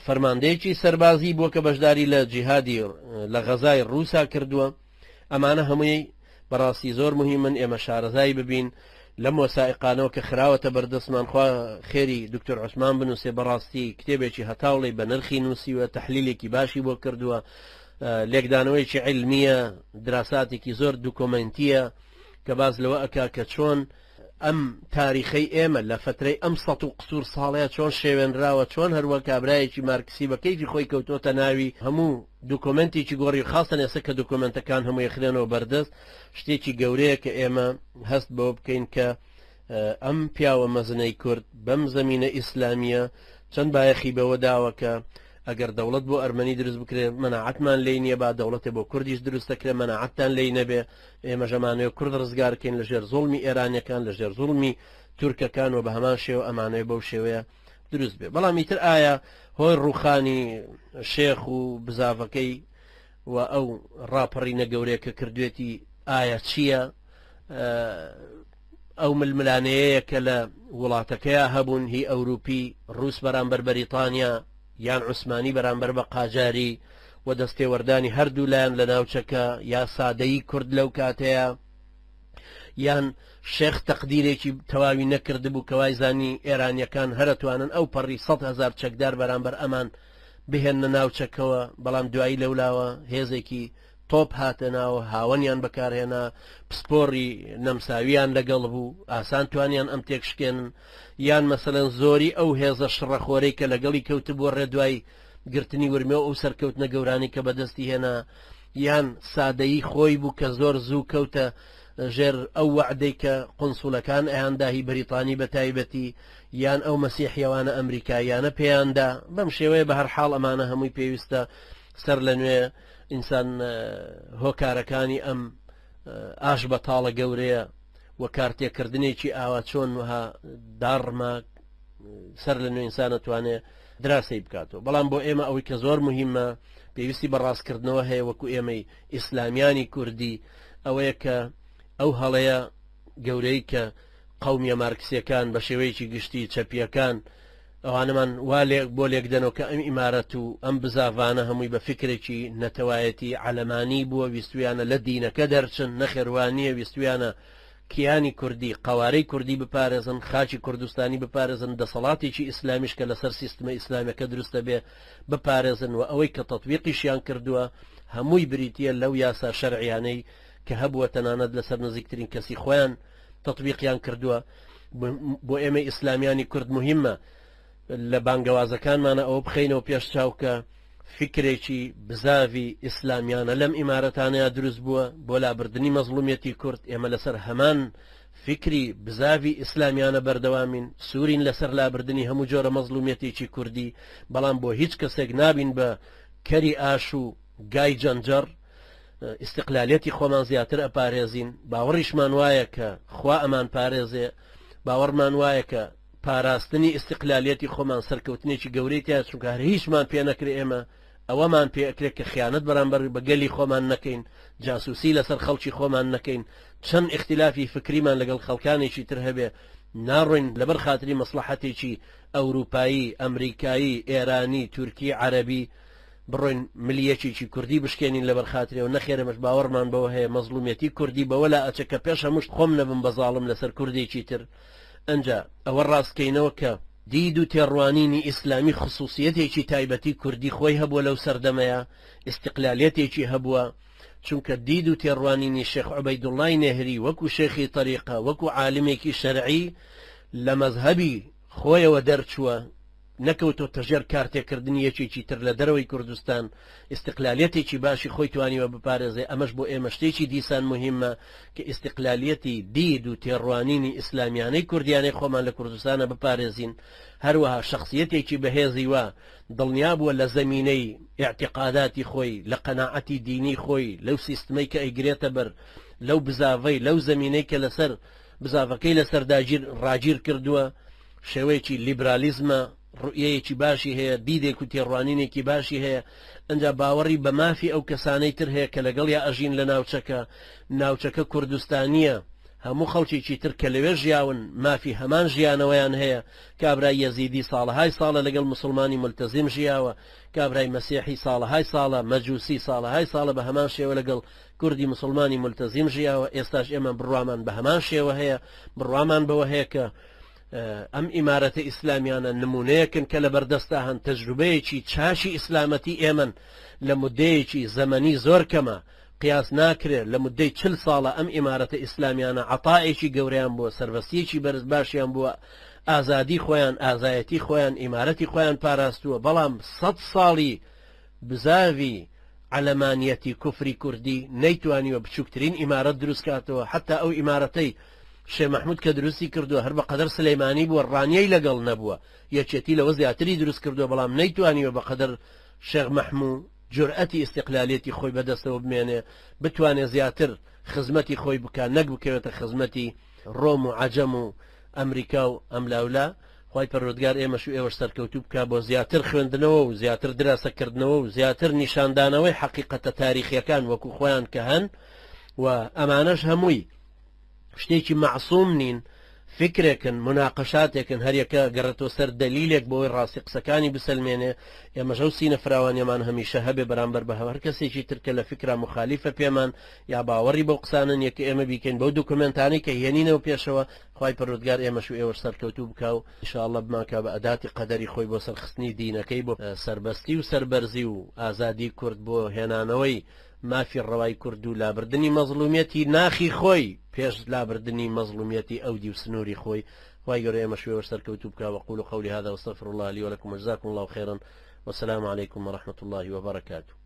فەرماندەیەکی سەربازی بووە کە بەشداری لە جیهادی لە غەزای ڕووسا کردووە. ئەمانە هەمووی بەڕاستی زۆر مهمن ئێمە شارەزای ببین لەم وەسائقانەوە کە خراوەتە بەردەستمان. خوا خێری دکتۆر عوسمان بنووسێ، بەڕاستی کتێبێکی هەتاوڵی بە نرخی نووسیوە، تەحلیلێکی باشی بۆ کردووە، لێکدانەوەیکی علمیە، دراساتێکی زۆر دوکۆمنتیە کە باز لەوە ئەکا کە چۆن ئەم تاریخەی ئێمە لە فترەی ئەم 100 و قسوور ساڵەیە چۆن شێوێنراوە، چۆن هەروە کابرایەکی مارکسی بە کەیفی خۆی کەوتۆتە ناوی هەموو دوکۆمنتێکی گۆڕی، خاستن ئێستا کە دوکۆمنتەکان هەموو یەخرێنەوە بەردەست. شتێکی گەورەیە کە ئێمە هەست بەوە بکەین کە ئەم پیاوە مەزنەی کورد بەم زەمینە ئیسلامیە چەند بایەخی بەوە داوە کە ئەگەر دەوڵەت بۆ ئەرمەنی دروست بکرێ مەناعەتمان لێی نییە، با دەوڵەتێ بۆ کوردیش دروست دەکرێت مەناعەتتان لێی نەبێ. ئێمە ژەمانەیە کورد ڕزگارکەین لە ژێر زوڵمی ئێرانیەکان، لە ژێر زوڵمی تورکەکان و بە هەمان شێوە ئەمانەیە بەو شێوەیە دروست بێ. بەڵام ئیتر ئایا هۆی ڕوخانی شێخ و بزافەکەی و ئەو ڕاپەڕینە گەورەیە کە کردوێتی ئایا چییە؟ ئەو ململانەیە کە لە وڵاتەکەیە هەبوون، هی ئەوروپی، ڕووس بەرامبەر بەریتانیا یان عوسمانی بەرامبەر بە قاجاری و دەستێوەردانی هەردوو لایەن لە ناوچەکە، یا سادەیی کورد لەو کاتەیە، یان شێخ تەقدیرێکی تەواوی نەکردبوو کەوای زانی ئێرانیەکان هەرەتوانن ئەو پەڕی 100,000 چەکدار بەرامبەر ئەمان بهێنە ناوچەکەوە. بەڵام دوایی لەولاوە هێزێکی تۆپ هاتە ناوە، هاوەنیان بەکارهێنا، پسپۆڕی نەمساویان لەگەڵ بوو، ئاسان توانیان ئەم تێکشکێنن، یان مەسەلەن زۆری ئەو هێزە شڕەخۆرەی کە لەگەڵی کەوت بووە ڕێدوای گرتنی ورمێ و ئەو سەرکەوتنە گەورانی کە بەدەستی هێنا، یان سادەیی خۆی بوو کە زۆر زوو کەوتە ژێر ئەو وعدەی کە قنسوڵەکان ئەیانداهی بەریتانی بە تایبەتی، یان ئەو مەسیحیەوانە ئەمریکایانە پێیاندا. بەم شێوەیە بە هەر حاڵ ئەمانە هەمووی پێویستە سەر لە نوێ ئینسان هۆکارەکانی ئەم ئاش بەتاڵە گەورەیە و کارتێکردنێکی ئاوا چۆن وها داڕما سەر لە نوێ ئینسان ئەتوانێت دراسی بکاتەوە. بەڵام بۆ ئێمە ئەوەی کە زۆر مهمە پێویستی بەڕاستکردنەوە هەیە وەکو ئێمەی ئیسلامیانی کوردی، ئەوەیە کە ئەو هەڵەیە گەورەی کە قەومیە مارکسیەکان بە شێوەیەکی گشتی چەپیەکان ئەوانەمان وا بۆ لێکدەنەوە کە ئەم ئیمارەت و ئەم بزافانە هەمووی بە فکرێکی نەتەوایەتی عەلەمانی بووە، ویستویانە لە دینەکە دەرچن، نەخێوانیە، ویستویانە کیانی کوردی، قوارەی کوردی بپارێزن، خاچی کوردستانی بپارێزن، دەسەڵاتێکی ئیسلامیش کە لەسەر سیستمە ئیسلامیەکە دروستە بێ بپارێزن، و ئەوەی کە تەطبیقیشیان کردووە هەمووی بریتیە لەو یاسا شەرعیانەی کە هەبووە تەنانەت لەسەر نزیکترین کەسی خۆیان تەطبیقیان کردووە. بۆ ئێمە ئیسلامیانی کورد مهمە لە بانگەوازەکانمانە ئەوە بخەینەوە پێش چاو کە فکرێکی بزاوی ئیسلامیانە لەم ئیمارەتانەیە دروست بووە بۆ لابردنی مەزلومیەتی کورد. ئێمە لەسەر هەمان فکری بزاوی ئیسلامیانە بەردەوامین، سوورین لەسەر لابردنی هەموو جۆرە مەزلومیەتێکی کوردی، بەڵام بۆ هیچ کەسێک نابین بە کەری ئاش و گای جەنجەر ئیستقلالەتی خۆمان زیاتر ئەپارێزین. باوەڕیشمان وایە کە خوا ئەمان پارێزێ، باوەڕمان وایە کە پاراستنی ئیستقلالەتی خۆمان سەرکەوتنێکی گەورەی تیا، چونکە هەر هیچمان پێ نەکرێ ئێمە ئەوەمان پێ ئەکرێت کە خیانەت بەرامبەر بە گەلی خۆمان نەکەین، جاسوسی لەسەر خەڵکی خۆمان نەکەین، چەند اختلافی فکریمان لەگەڵ خەڵکانێکی تر هەبێ ناڕۆین لەبەر خاتری مەسلحەتێکی ئەوروپایی، ئەمریکایی، ئێرانی، تورکی، عەرەبی بڕۆین ملیەکێکی کوردی بشکێنین لەبەر خاترەوە. نەخێرەمەش باوەڕمان بەوە هەیە مەزلومیەتی کوردی بەوە لا ئەچە کە پێش هەمووشت خۆم نەبم بە زاڵم لەسەر کوردێکی تر. ئەنجا ئەوە ڕاستکەینەوە کە دید و تێڕوانینی ئیسلامی خصوصیەتێکی تایبەتی کوردی خۆی هەبووە لەو سەردەمەیە، ئیستقلالەتێکی هەبووە، چونکە دید و تێڕوانینی شێخ عوبەیدوڵڵای نێهری وەکو شێخی طەریقە، وەکو عالمێکی شەرعی لە مەذهەبی خۆیەوە دەرچووە، نەکەوتۆ تەژێر کارتێکردنی یەکێکی تر لە دەرەوەی کوردستان، ئیستقلالەتێکی باشی خۆی توانیوە بپارێزێ. ئەمەش بۆ ئێمە شتێکی دیسان مهمە کە ئیستقلالەتی دید و تێڕوانینی ئیسلامیانەی کوردیانەی خۆمان لە کوردستانە بپارێزین. هەروەها شخصیەتێکی بەهێزی وە دڵنیا بووە لە زەمینەی ئیعتیقاداتی خۆی، لە قەناعەتی دینی خۆی، لەو سیستمەی کە ئەیگرێتە بەر، لەو بزاڤەی، لەو زەمینەی کە لەسەر بزاڤەکەی لەسەر ڕاگیر کردووە، شێوەیەکی لیبرالیزمە، ڕوئیەیەکی باشی هەیە، دیدێک و تێڕوانینێکی باشی هەیە. ئەنجا باوەڕی بە مافی ئەو کەسانەی تر هەیە کە لەگەڵ یا ئەژین لە ناوچەکە کوردستانیە، هەموو خەڵکێکی تر کە لەوێ ژیاون مافی هەمان ژیانەوەیان هەیە. کابرای یەزیدی ساڵەهای ساڵە لەگەڵ مسلمانی ملتەزیم ژیاوە، کابرای مەسیحی ساڵەهای ساڵە، مەجوسی ساڵەهای ساڵە بە هەمان شێوە لەگەڵ کوردی مسلمانی ملتەزیم ژیاوە. ئێستاش ئێمە بڕوامان بە هەمان شێوە هەیە، بڕوامان بەوە هەیە کە ئەم ئیمارەتە ئیسلامیانە نمونەیەکن کە لە بەردەستا هەن، تەجروبەیەکی چاشی ئیسلامەتی ئێمن لە مدەیەکی زەمەنی زۆر کەمە، قیاس ناکرێت لە مدەی 40 ساڵە ئەم ئیمارەتە ئیسلامیانە عەتایەکی گەورەیان بووە، سەربەستیەکی بەرز باشیان بووە، ئازادی خۆیان، ئازایەتی خۆیان، ئیمارەتی خۆیان پاراستووە. بەڵام 100 ساڵی بزاوی عەلەمانیەتی کوفری کوردی نەیتوانیوە بچووکترین ئیمارەت دروست کاتەوە. حتا ئەو ئیمارەتەی شێخ مەحموود کە دروستی کردووە هەر بە قەدەر سلەیمانی بووە، ڕانیەی لەگەڵ نەبووە، یەکێتی لەوە زیاتری دروست کردووە، بەڵام نەیتوانیوە بە قەدەر شێخ مەحموود جورئەتی ئیستقلالێتی خۆی بەدەستەوە بمێنێ، بتوانێت زیاتر خزمەتی خۆی بکە، نەک بکەوێتە خزمەتی ڕۆم و عەجەم و ئەمریکا و ئەملاولا. خی پەروەردگار ئێمەش و ئێوەش سەرکەوتوو بکە بۆ زیاتر خوێندنەوە و زیاتر دراسەکردنەوە و زیاتر نیشاندانەوەی حەقیقەتە تاریخیەکان وەکو خۆیان کە هەن. و ئەمانەش هەمووی شتێکی معسووم نین، فکرێکن، مناقەشاتێکن، هەریەکە گەڕێتەوە سەر دەلیلێک بۆی ڕاستی قسەکانی بسەلمێنێ. ئێمەژە و سینە فراوانیەمان هەمیشە هەبێ بەرامبەر بە هەر کەسێکی ترکە لە فکرا مخالیفە پێمان یا باوەڕی بەو قسانن یەکە ئێمە بیکەین بەو دوکومنتانی کە هێنینەوە پێشەوە. خی پەروەردگار ئێمەش و ئێوەش سەرکەوتوو بکە و ئینشاءڵڵە بماکە بە ئەداتی قەدەری خۆی بۆ سەرخستنی دینەکەی، بۆ سەربەستی و سەربەرزی و ئازادی کورد، بۆ هێنانەوەی مافی ڕەوای کورد و لابردنی مەزلومیەتی ناخی خۆی پێش لابردنی مەزلومیەتی ئەودی و سنووری خۆی. خی گەورە ئێمە شوێوە سەرکەوتوو بکە. وەقول قولي هذا واستغفر الله لي ولكم وجزاكم الله خيرا والسلام عليكم ورحمة الله وبركاته.